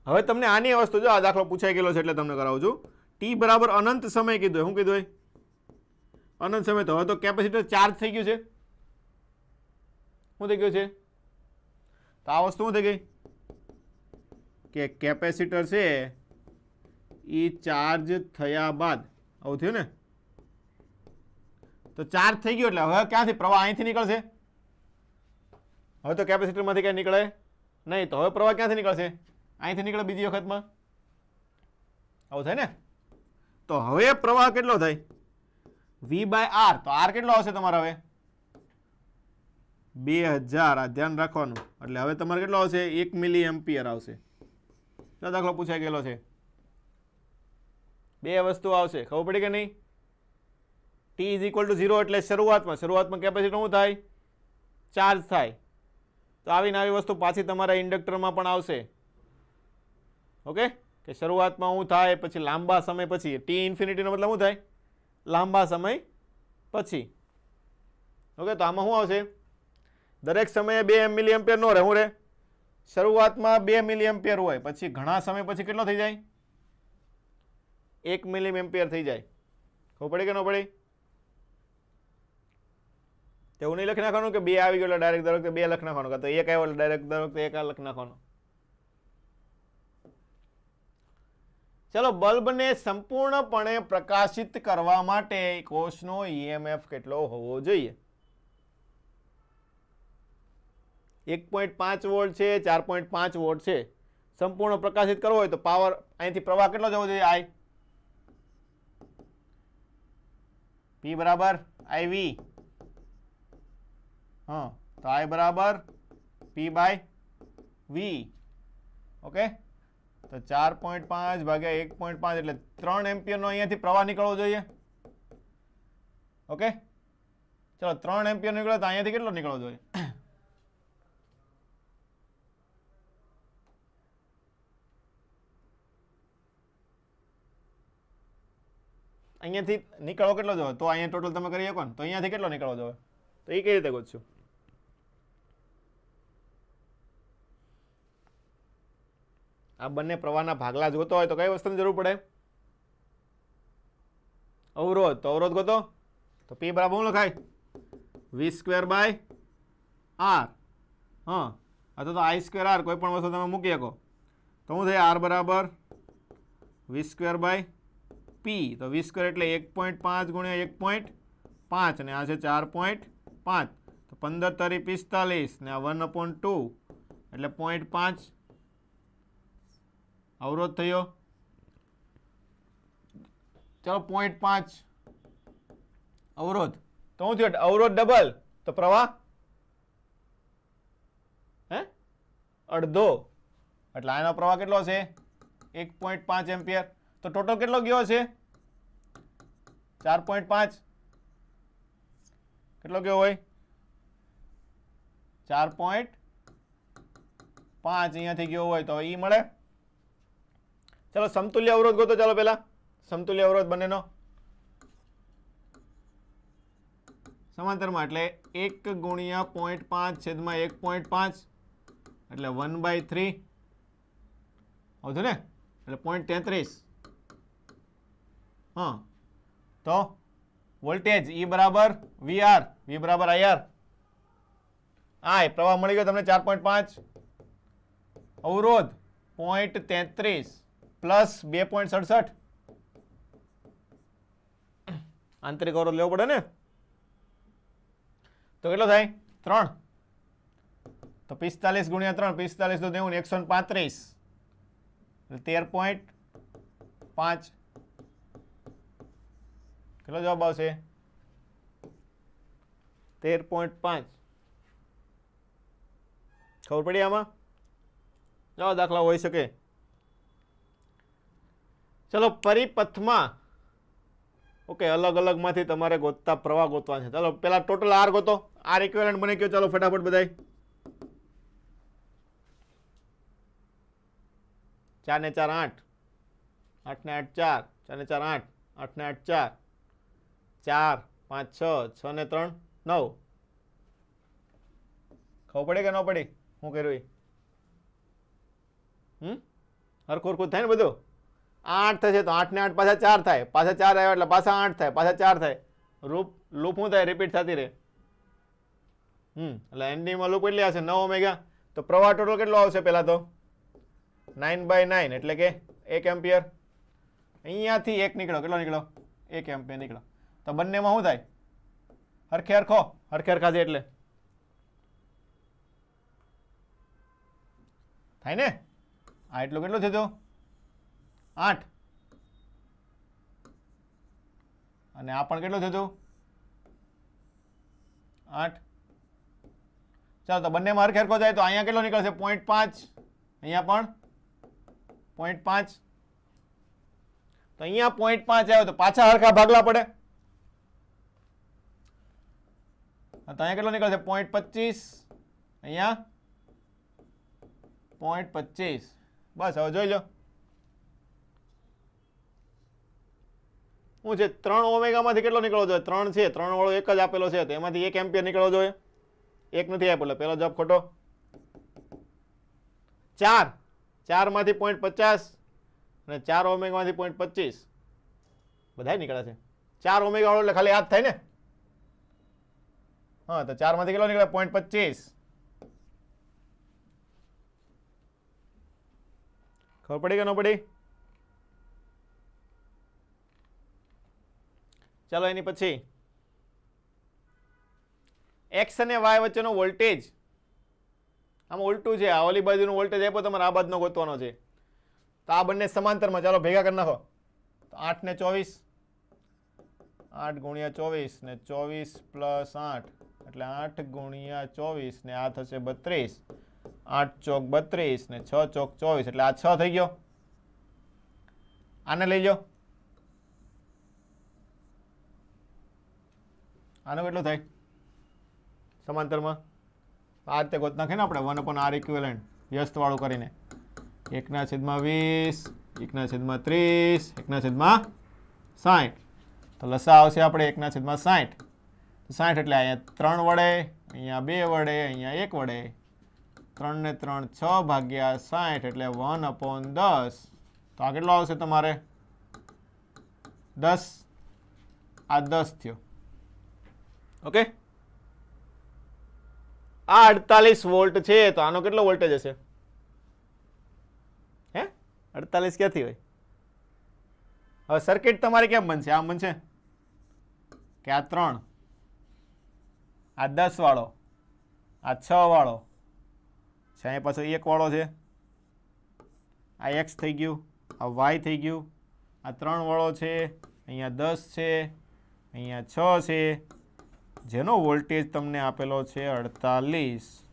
હવે તમને આની વસ્તુ જો આ દાખલો પૂછાઈ ગયેલો છે એટલે તમને કરાવું છું. t બરાબર અનંત સમય કીધું. શું કીધું? અનંત સમય. તો હવે તો કેપેસિટર ચાર્જ થઈ ગયું છે. શું થઈ ગયું છે? તો આ વસ્તુ શું થઈ ગઈ કે કેપેસિટર છે એ ચાર્જ થયા બાદ આવું થયું ને. તો ચાર્જ થઈ ગયો એટલે હવે ક્યાંથી પ્રવાહ? અહીંથી નીકળશે. હવે તો કેપેસિટરમાંથી ક્યાં નીકળે નહીં. તો હવે પ્રવાહ ક્યાંથી નીકળશે? અહીંથી નીકળે બીજી વખતમાં. આવું થાય ને. તો હવે પ્રવાહ કેટલો થાય? V by R. તો આર કેટલો આવશે તમારે હવે? 2000. આ ધ્યાન રાખવાનું. એટલે હવે તમારે કેટલો આવશે? 1 મિલી એમ્પિયર આવશે. તો દાખલો પૂછાઈ ગયેલો છે. બે વસ્તુ આવશે. ખબર પડી કે નહીં? t = 0 એટલે શરૂઆતમાં કેપેસિટર શું થાય? ચાર્જ થાય. તો આવીને આવી વસ્તુ પાછી તમારા ઇન્ડક્ટરમાં પણ આવશે. ઓકે, કે શરૂઆતમાં શું થાય, પછી લાંબા સમય પછી. t ઇન્ફિનિટીનો મતલબ શું થાય? લાંબા સમય પછી. ઓકે, તો આમાં શું આવશે? દરેક સમયે 2 મિલી એમ્પિયર નો રહે. શું રહે? શરૂઆતમાં 2 મિલી એમ્પિયર હોય, પછી ઘણા સમય પછી કેટલો થઈ જાય? 1 મિલી એમ્પિયર થઈ જાય. ખબર પડી કે ન પડી? એવું નહીં લખી નાખવાનું કે 2 આવી ગયો એટલે ડાયરેક્ટ દર વખતે 2 લખી નાખવાનું, કાં તો 1 આવ્યો એટલે ડાયરેક્ટ દર વખતે 1 લખી નાખવાનું. ચલો, બલ્બને સંપૂર્ણપણે પ્રકાશિત કરવા માટે કોષનો EMF કેટલો હોવો જોઈએ? 1.5 વોલ્ટ છે, 4.5 વોલ્ટ છે. સંપૂર્ણ પ્રકાશિત કરવો હોય તો પાવર અહીંથી પ્રવાહ કેટલો જવો જોઈએ? I. P બરાબર IV. હા, તો I બરાબર P બાય V. ઓકે, તો 4.5 ભાગ્યા 1.5 એટલે 3 એમ્પિયરનો અહીંયાથી પ્રવાહ નીકળવો જોઈએ. ઓકે, ચલો 3 એમ્પિયર નીકળે તો અહીંયાથી કેટલો નીકળવો જોઈએ? અહીંયાથી નીકળવો કેટલો જોઈએ? તો અહીંયા ટોટલ તમે કરી શકો ને. તો અહીંયાથી કેટલો નીકળવો જોઈએ? તો એ કઈ રીતે ગોતશું? આ બંને પ્રવાહના ભાગલા જોતો હોય તો કઈ વસ્તુની જરૂર પડે? અવરોધ. તો અવરોધ ગોતો. તો P બરાબર શું લખાય? V² by R. હા, અથવા તો I² R. કોઈ પણ વસ્તુ તમે મૂકી શકો તો શું થાય? R બરાબર V² બાય P. તો V² એટલે 1.5 ગુણ્યા 1.5 અને આ છે 4.5. તો 15 તરી 45 ને આ 1/2 એટલે 0.5 અવરોધ થયો. ચલો 0.5 અવરોધ. તો શું થયું? અવરોધ ડબલ તો પ્રવાહ અડધો, એટલે આનો પ્રવાહ કેટલો છે? 1.5 એમ્પિયર. તો ટોટલ કેટલો ગયો છે? 4.5. કેટલો ગયો હોય? 4.5 અહીંયાથી ગયો હોય તો ઈ મળે. ચલો સમતુલ્ય અવરોધ ગોતો. ચાલો પેલા સમતુલ્ય અવરોધ બંનેનો સમાંતરમાં, એટલે 1 ગુણ્યા 0.5 છેદમાં 1.5 એટલે 1/3 આવતું ને, એટલે 0.33. હા, તો વોલ્ટેજ E બરાબર VR, V બરાબર IR. આ પ્રવાહ મળી ગયો તમને 4.5, અવરોધ 0.33 પ્લસ 2.67. આંતરિક અવરોધ લેવો પડે ને, તો કેટલો થાય? 3. તો 45 ગુણ્યા 3, 45 તો 90, 135 13.5. કેટલો જવાબ આવશે? 13.5. ખબર પડી આમાં? ચાલો દાખલા હોઈ શકે. ચલો પરિપથમાં ઓકે, અલગ અલગ માંથી તમારે ગોતતા પ્રવાહ ગોતવા છે. ચાલો પેલા ટોટલ આર ગોતો. આર ઇક્વિવેલન્ટ બને કયો? ચાલો ફટાફટ બધાય. 4 ને 4 8, 8 ને 8 4, 4 ને 4 8, 8 ને 8 4, 4 5 6, 6 ને 3 9. ખબર પડી કે ન પડી? શું કર્યું? હરખું હરખું થાય ને બધું? 8 થશે તો 8 ને 8 પાછા 4 થાય, પાછા 4 આવ્યા એટલે પાછા 8 થાય, પાછા 4 થાય. લૂપ શું થાય? રિપીટ થતી રહે. એટલે એન્ડિંગમાં લૂપ એટલી આવશે 9 ઓમેગા. તો પ્રવાહ ટોટલ કેટલો આવશે? પહેલા તો 9/9 એટલે કે 1 એમ્પિયર. અહીંયાથી 1 નીકળ્યો. કેટલો નીકળ્યો? 1 એમ્પિયર નીકળ્યો. તો બંનેમાં શું થાય? હરખે હરખા છે એટલે થાય ને. આ એટલું કેટલું થયું? 8. અને આ પણ કેટલું થયું? 8. ચાલો તો બંનેમાં હરખો જાય તો અહીંયા કેટલો નીકળશે? 0.5. અહીંયા પણ 0.5. તો અહીંયા 0.5 આવ્યો તો પાછા હરખા ભાગલા પડે. તો અહીંયા કેટલો નીકળશે? 0.25. અહીંયા 0.25. બસ હવે જોઈ લો શું છે. 3 ઓમેગામાંથી કેટલો નીકળવો જોઈએ? 3 છે, 3 વાળો એક જ આપેલો છે, તો એમાંથી 1 એમ્પિયર નીકળવો જોઈએ. 1 નથી આપેલો, પહેલો જવાબ ખોટો. 4 માંથી 0.50 અને 4 ઓમેગામાંથી 0.25 બધા નીકળે છે. 4 ઓમેગા વાળો એટલે ખાલી આ જ થાય ને. હા, તો 4 માંથી કેટલો નીકળે? 0.25. ખબર પડી કે ન પડી? ચાલો એની પછી એક્સ અને વાય વચ્ચેનો વોલ્ટેજ, આમાં ઉલટું છે. આ ઓલી બાજુનો વોલ્ટેજ આપ્યો તમારે, આ બાજુનો ગોતવાનો છે. તો આ બંને સમાંતરમાં. ચાલો ભેગા કરી નાખો. તો 8 ને 24, 8 ગુણ્યા 24 ને 24 પ્લસ 8 એટલે 8 ગુણ્યા 24 ને આ થશે 32. 8 ચોક 32 ને 6 ચોક 24 એટલે આ 6 થઈ ગયો. આને લઈ લો. આનો કેટલો થાય સમાંતરમાં? આ રીતે ગોત નાખે ને આપણે 1/r ઇક્વિવેલન્ટ વ્યસ્ત વાળું કરીને. 1/20, 1/30, 1/60. તો લસા આવશે આપણે 1/60. 60 એટલે અહીંયા 3 વડે, અહીંયા 2 વડે, અહીંયા 1 વડે. 3 ને 3 6 ભાગ્યા 60 એટલે 1/10. તો આ કેટલો આવશે તમારે? 10. આ 10 થયો. ઓકે, આ 48 વોલ્ટ છે, તો આનો કેટલો વોલ્ટેજ હશે? 48 ક્યાંથી હોય? હવે સર્કિટ તમારે કેમ બનશે? આમ બનશે કે આ 3, આ 10 વાળો, આ 6 વાળો છે, અહીંયા પાછો 1 વાળો છે, આ x થઈ ગયું, આ y થઈ ગયું, આ 3 વાળો છે, અહીંયા 10 છે, અહીંયા 6 છે, જેનો વોલ્ટેજ તમને આપેલો છે 48.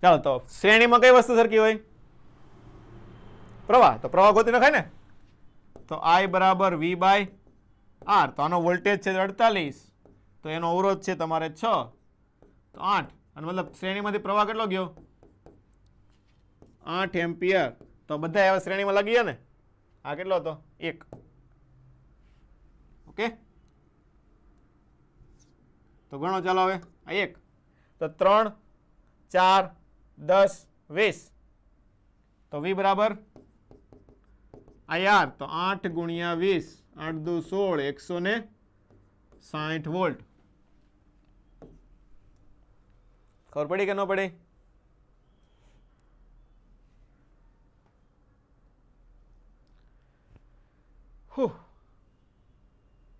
ચાલો તો શ્રેણીમાં કઈ વસ્તુ સરખી હોય? પ્રવાહ. તો પ્રવાહ ગોતી નખાય ને. તો I બરાબર V બાય R. તો આનો વોલ્ટેજ છે 48, તો એનો અવરોધ છે તમારે 6, તો 8. અને મતલબ શ્રેણીમાંથી પ્રવાહ કેટલો ગયો? 8 એમ્પિયર. તો બધા એવા શ્રેણીમાં લાગી ગયા ને. આ કેટલો હતો? 1. ઓકે, તો ગણો ચાલો હવે. આ 1, તો 3, 4, 10, 20. તો V બરાબર IR. તો 8 ગુણ્યા 20, 8 દુ 16, 160 વોલ્ટ. ખબર પડી કે ન પડી?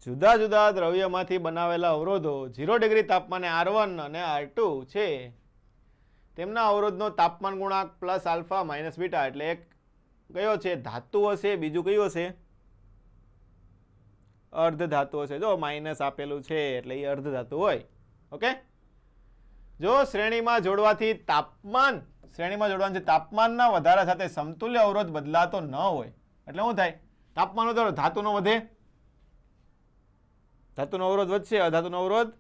જુદા જુદા દ્રવ્યમાંથી બનાવેલા અવરોધો 0 ડિગ્રી તાપમાને R1 અને R2 છે. તેમના અવરોધનો તાપમાન ગુણાંક પ્લસ આલ્ફા માઇનસ બીટા. એટલે એક કયો છે? ધાતુ હશે. બીજું કયું હશે? અર્ધ ધાતુ હશે. જો માઇનસ આપેલું છે એટલે એ અર્ધ ધાતુ હોય. ઓકે, જો શ્રેણીમાં જોડવાથી તાપમાનના વધારા સાથે સમતુલ્ય અવરોધ બદલાતો ન હોય, એટલે શું થાય? તાપમાન વધારો, ધાતુનો વધે, ધાતુનો અવરોધ વધશે, અધાતુનો અવરોધ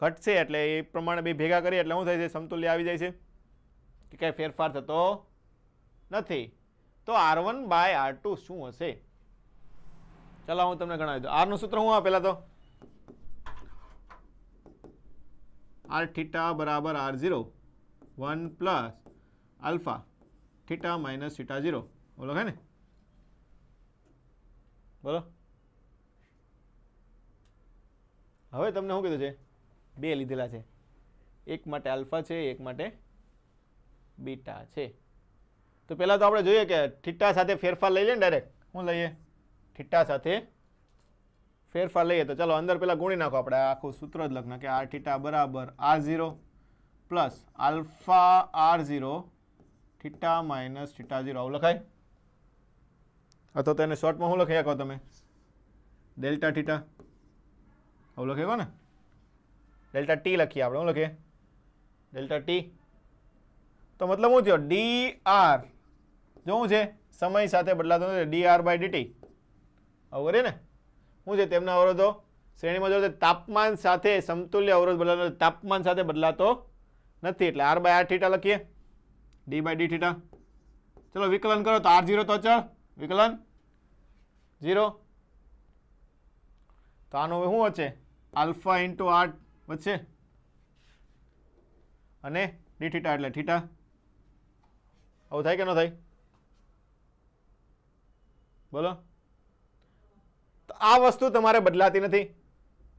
ઘટશે. એટલે એ પ્રમાણે બે ભેગા કરીએ એટલે શું થાય છે? સમતુલ્ય આવી જાય છે, કે કઈ ફેરફાર થતો નથી. તો R1 બાય R2 શું હશે? ચાલો હું તમને ગણાવી દઉં. R નું સૂત્ર શું આવે? પેલા તો R થીટા બરાબર R0 1 plus alpha theta minus theta 0. બોલો હે ને? બોલો. હવે તમને શું કીધું છે? બે લીધેલા છે. એક માટે આલ્ફા છે, એક માટે બીટા છે. તો પહેલા તો આપણે જોઈએ કે થીટા સાથે ફેરફાર લઈ લઈએ ને ડાયરેક્ટ. શું લઈએ? થીટા સાથે ફેરફાર લઈએ. તો ચાલો અંદર પેલા ગુણી નાખો. આપણે આખું સૂત્ર જ લખના કે R થીટા બરાબર R0 plus alpha R0 theta minus theta 0. આવું લખાય? અથવા તો એને શોર્ટમાં શું લખી શકો તમે? Delta theta. આવું લખી શકો ને? ડેલ્ટા ટી લખીએ આપણે. શું લખીએ? Delta T. તો મતલબ શું થયો? dr. જો શું છે? સમય સાથે બદલાતો નથી. dr by dt. આવું કરીએ ને? શું છે? તેમના અવરોધો શ્રેણીમાં જો તાપમાન સાથે સમતુલ્ય અવરોધ બદલાતો, તાપમાન સાથે બદલાતો નથી. એટલે R બાય R થીટા લખીએ, D બાય D થીટા. ચલો વિકલન કરો તો R0 તો અચળ, વિકલન 0. તો આનું શું વચ્ચે? આલ્ફા ઇન્ટુ R વચ્ચે અને ડી થીટા એટલે થીટા. આવું થાય કે ન થાય? બોલો. તો આ વસ્તુ તમારે બદલાતી નથી.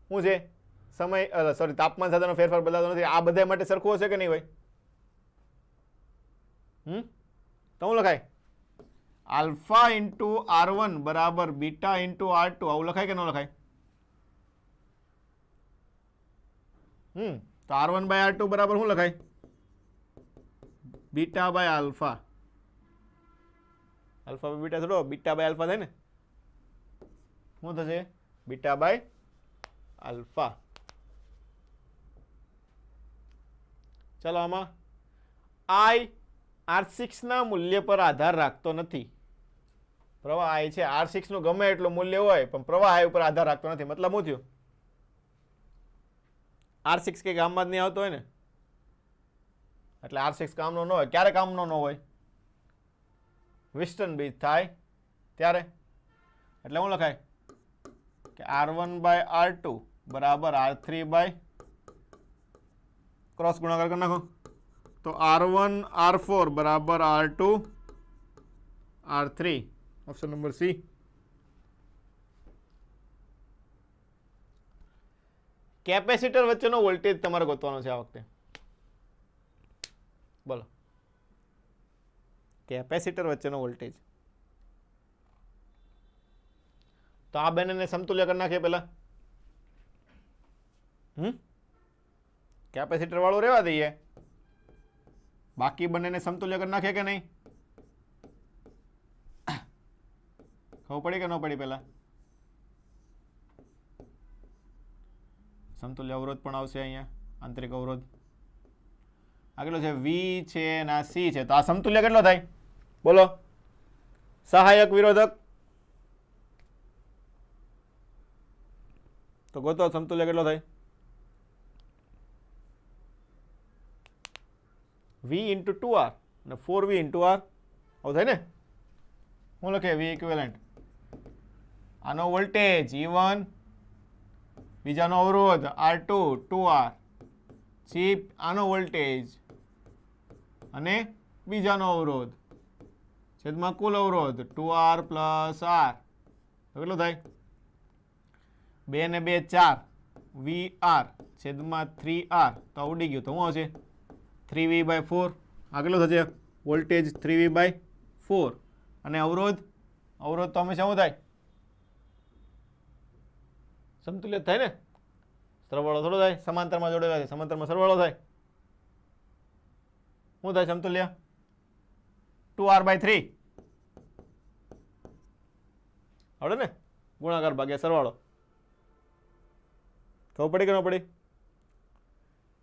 શું છે? સમય સોરી તાપમાન સાથેનો ફેરફાર બદલાતો નથી. આ બધા માટે સરખું હશે કે નહીં હોય? તો શું લખાય? આલ્ફા ઇન્ટુ R1 બરાબર બીટા ઇન્ટુ R2. આવું લખાય કે ન લખાય? તો R1 બાય R2 બરાબર શું લખાય? Beta by alpha. Alpha by beta થોડો, બીટા બાય આલ્ફા થાય ને? શું થશે? Beta by alpha. ચાલો આમાં I R6 ના મૂલ્ય પર આધાર રાખતો નથી. પ્રવાહ I છે, R6 નું ગમે એટલું મૂલ્ય હોય પણ પ્રવાહ I ઉપર આધાર રાખતો નથી. મતલબ શું થયું? R6 કે કામમાં જ નહીં આવતો હોય ને, એટલે R6 કામનો ન હોય. ક્યારે કામનો ન હોય? વિસ્ટન બ્રિજ થાય ત્યારે. એટલે શું લખાય? કે R1 બાય R2 બરાબર R3 બાય ક્રોસ ગુણાકાર કરી નાખો. તો R1 R4 બરાબર R2 R3. Option number C. Capacitor વચ્ચેનો વોલ્ટેજ તમારે ગોતવાનો છે આ વખતે. બોલો. કેપેસિટર વચ્ચેનો વોલ્ટેજ. તો આ બંનેને સમતુલ્ય કરી નાખીએ પહેલા. કેપેસિટર વાળું રહેવા દઈએ, બાકી બંનેને સમતુલ્ય કરી નાખીએ કે નહીં? ખબર પડી કે ન પડી? પહેલા સમતુલ્ય અવરોધ પણ આવશે અહીંયા, આંતરિક અવરોધ. આ કેટલો છે? વી છે અને આ સી છે. તો આ સમતુલ્ય કેટલો થાય? બોલો. સહાયક વિરોધક તો ગોતો સમતુલ્ય કેટલો થાય? વી ઇન્ટુ 2R અને 4V ઇન્ટુ R આવું થાય ને? હું લખે વી ઇક્વિવેલન્ટ. આનો વોલ્ટેજ E1, બીજાનો અવરોધ R2 2R, ચીપ આનો વોલ્ટેજ અને બીજાનો અવરોધ છેદમાં કુલ અવરોધ 2R પ્લસ R તો કેટલું થાય? 2 ને 2 4 VR છેદમાં 3R તો ઉડી ગયું. તો શું આવશે? 3V/4. આ કેટલું થશે? વોલ્ટેજ 3V/4 અને અવરોધ તો હંમેશા શું થાય? સમતુલ્ય થાય ને? સરવાળો થોડો થાય? સમાંતરમાં જોડેલા છે, સમાંતરમાં સરવાળો થાય. શું થાય સમતુલ્ય? 2R/3 આવડે ને? ગુણાકાર ભાગ્યા સરવાળો. ખબર પડી કે ન પડી?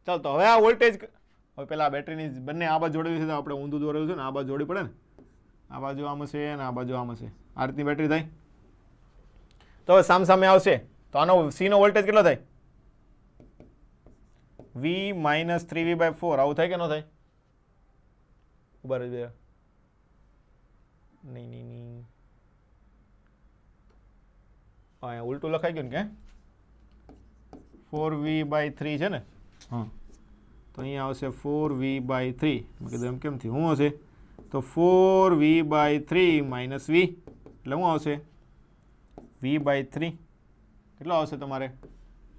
ચાલ તો હવે આ વોલ્ટેજ, હવે પેલા બેટરીની બંને આ બાજુ જોડેલી છે તો આપણે ઊંધું દોરેલું છે ને આ બાજુ જોડી પડે ને. આ બાજુ આમ હશે અને આ બાજુ આમ હશે. આ રીતની બેટરી થાય. તો હવે સામે આવશે તો આનો સી નો વોલ્ટેજ કેટલો થાય? V - 3V/4 આવું થાય કે ન થાય? ઉભા રહી નહીં અહીંયા ઉલટું લખાઈ ગયું ને કે 4V/3 છે ને? હા, તો અહીંયા આવશે 4V/3. મેં કીધું એમ કેમ થયું? શું હશે? તો 4V/3 - V એટલે શું આવશે? V/3 કેટલો આવશે તમારે?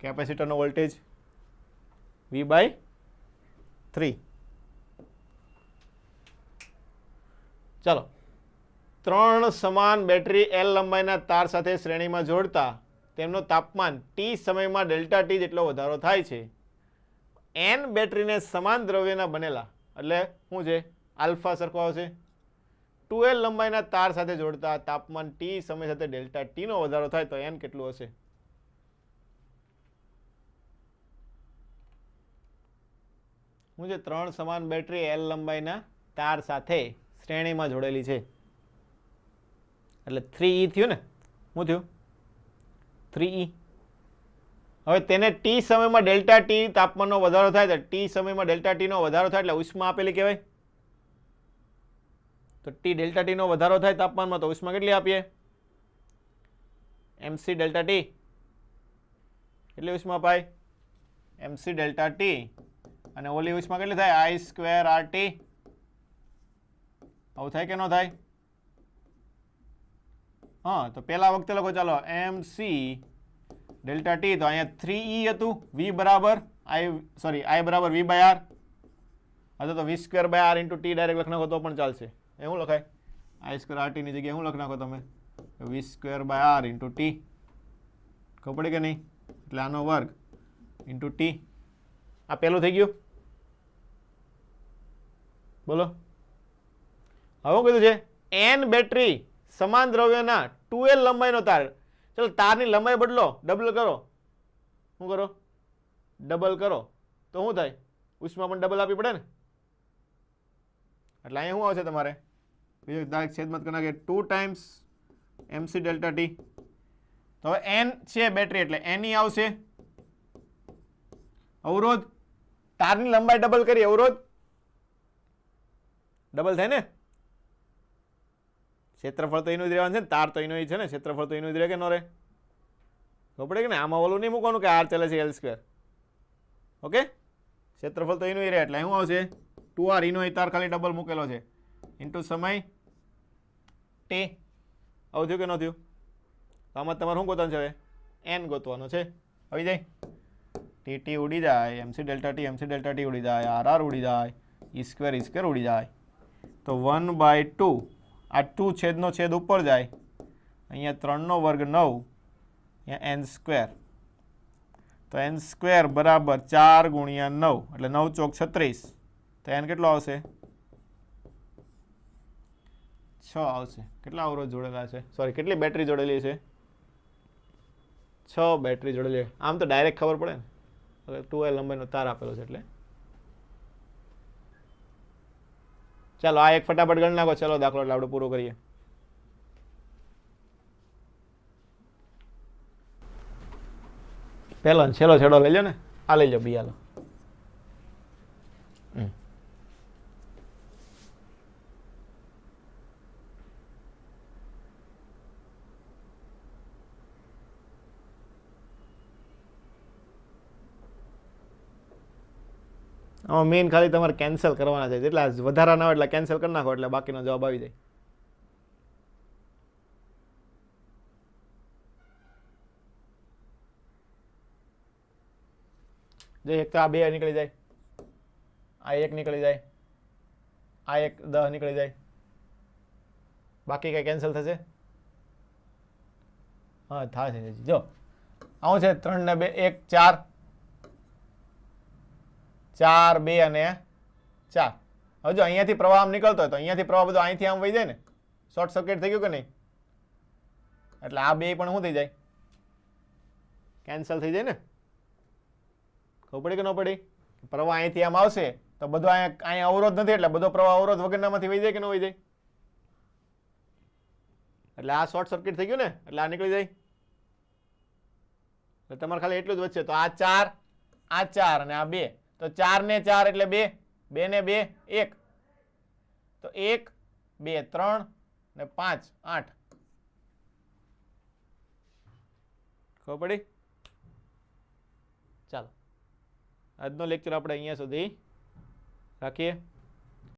કેપેસિટરનો વોલ્ટેજ V/3. ચાલો, 3 સમાન બેટરી L લંબાઈના તાર સાથે શ્રેણીમાં જોડતા તેમનું તાપમાન T સમયમાં ડેલ્ટા T જેટલો વધારો થાય છે. N બેટરીને સમાન દ્રવ્યના બનેલા એટલે શું છે? આલ્ફા સરખો આવશે. 2L લંબાઈના તાર સાથે જોડતા તાપમાન T સમય સાથે ડેલ્ટા T નો વધારો થાય તો N કેટલું હશે? શું છે? 3 સમાન બેટરી L લંબાઈના તાર સાથે શ્રેણીમાં જોડેલી છે એટલે 3E થયું ને? શું થયું? 3E. હવે તેને T સમયમાં ડેલ્ટા T તાપમાનનો વધારો થાય તો T સમયમાં ડેલ્ટા T નો વધારો થાય એટલે ઉષ્મા આપેલી કહેવાય. તો T ડેલ્ટા T નો વધારો થાય તાપમાનમાં તો ઉષ્મા કેટલી આપીએ? MC delta T. કેટલી ઉષ્મા અપાય? MC delta T. અને ઓલી ઉષ્મા કેટલી થાય? I²RT. આવું થાય કે ન થાય? હા, તો પેલા વખતે લખો ચાલો MC ડેલ્ટા T. તો અહીંયા 3E હતું. I બરાબર V/R અથવા તો V²/R × T ડાયરેક્ટ લખ નાખો તો પણ ચાલશે. એ શું લખાય? I²RT ની જગ્યાએ શું લખ નાખો તમે? V²/R × T. ખબર પડી કે નહીં? એટલે આનો વર્ગ × T. આ પેલું થઈ ગયું. બોલો. હવે શું કીધું છે? N બેટરી સમાન દ્રવ્યના 2L લંબાઈનો તાર. ચલો તારની લંબાઈ બદલો, ડબલ કરો. શું કરો? ડબલ કરો તો શું થાય? ઉષ્મા પણ ડબલ આપવી પડે ને? એટલે અહીંયા શું આવશે તમારે? બીજું ડાયરેક્ટ છેદમત કરી નાખે 2 ટાઈમ્સ MC ડેલ્ટા T. તો હવે N છે બેટરી એટલે NE આવશે. અવરોધ, તારની લંબાઈ ડબલ કરી, અવરોધ ડબલ થાય ને? ક્ષેત્રફળ તો એનું જ રહેવાનું છે ને? તાર તો એનું છે ને? ક્ષેત્રફળ તો એનું જ રહે કે ન રહે? ખબર પડે કે ને? આમાં ઓલું નહીં મૂકવાનું કે R ચાલે છે L². ઓકે, ક્ષેત્રફળ તો એનું રહે એટલે શું આવશે? 2R. એનો તાર ખાલી ડબલ મૂકેલો છે ઇન્ટુ સમય T. આવું થયું કે ન થયું? આમાં તમારે શું ગોતવાનું છે? હવે N ગોતવાનો છે. આવી જાય TT ઉડી જાય, MC ડેલ્ટા T ઉડી જાય, RR ઉડી જાય, E² ઉડી જાય. તો 1/2 આ 2 છેદનો છેદ ઉપર જાય, અહીંયા 3 નો વર્ગ 9, અહીંયા N². તો N² બરાબર 4 × 9 એટલે 9 ચોક 36. તો N કેટલો આવશે? 6 આવશે. કેટલા અવરોધ જોડેલા છે? સોરી, કેટલી બેટરી જોડેલી છે? 6 બેટરી જોડેલી. આમ તો ડાયરેક્ટ ખબર પડે ને, 12 લંબાઈનો તાર આપેલો છે એટલે ચાલો આ એક ફટાફટ ગણ નાખો. ચલો દાખલો એટલે આપણે પૂરો કરીએ. પહેલો છેલ્લો છેડો લઈ લો ને, આ લઈ લો બી. હાલો આમાં મેઇન ખાલી તમારે કેન્સલ કરવાના છે, જેટલા વધારા ના હોય એટલે કેન્સલ કરી નાખો એટલે બાકીનો જવાબ આવી જાય. જે એક તો આ 2 નીકળી જાય, આ 1 નીકળી જાય, આ 1 10 નીકળી જાય, બાકી કઈ કેન્સલ થશે? હા થશે. જો આવું છે 3 ને 2 1 4 4 2 અને 4. હવે જો અહીંયાથી પ્રવાહ આમ નીકળતો હોય તો અહીંયાથી પ્રવાહ બધો અહીંથી આમ વહી જાય ને, શોર્ટ સર્કિટ થઈ ગયું કે નહીં? એટલે આ 2 પણ શું થઈ જાય? કેન્સલ થઈ જાય ને. ખબર પડી કે ન પડી? પ્રવાહ અહીંથી આમ આવશે તો બધો અહીંયા અવરોધ નથી એટલે બધો પ્રવાહ અવરોધ વગરનામાંથી વહી જાય કે ન વહી જાય? એટલે આ શોર્ટ સર્કિટ થઈ ગયું ને, એટલે આ નીકળી જાય. એટલે તમારે ખાલી એટલું જ વચ્ચે, તો આ 4 આ 4 અને આ 2, તો 4 ને 4 એટલે 2, 2 ને 2 1, તો 1 2 3 ને 5 8. ખબર પડી? ચાલો આજનો લેક્ચર આપણે અહીંયા સુધી રાખીએ.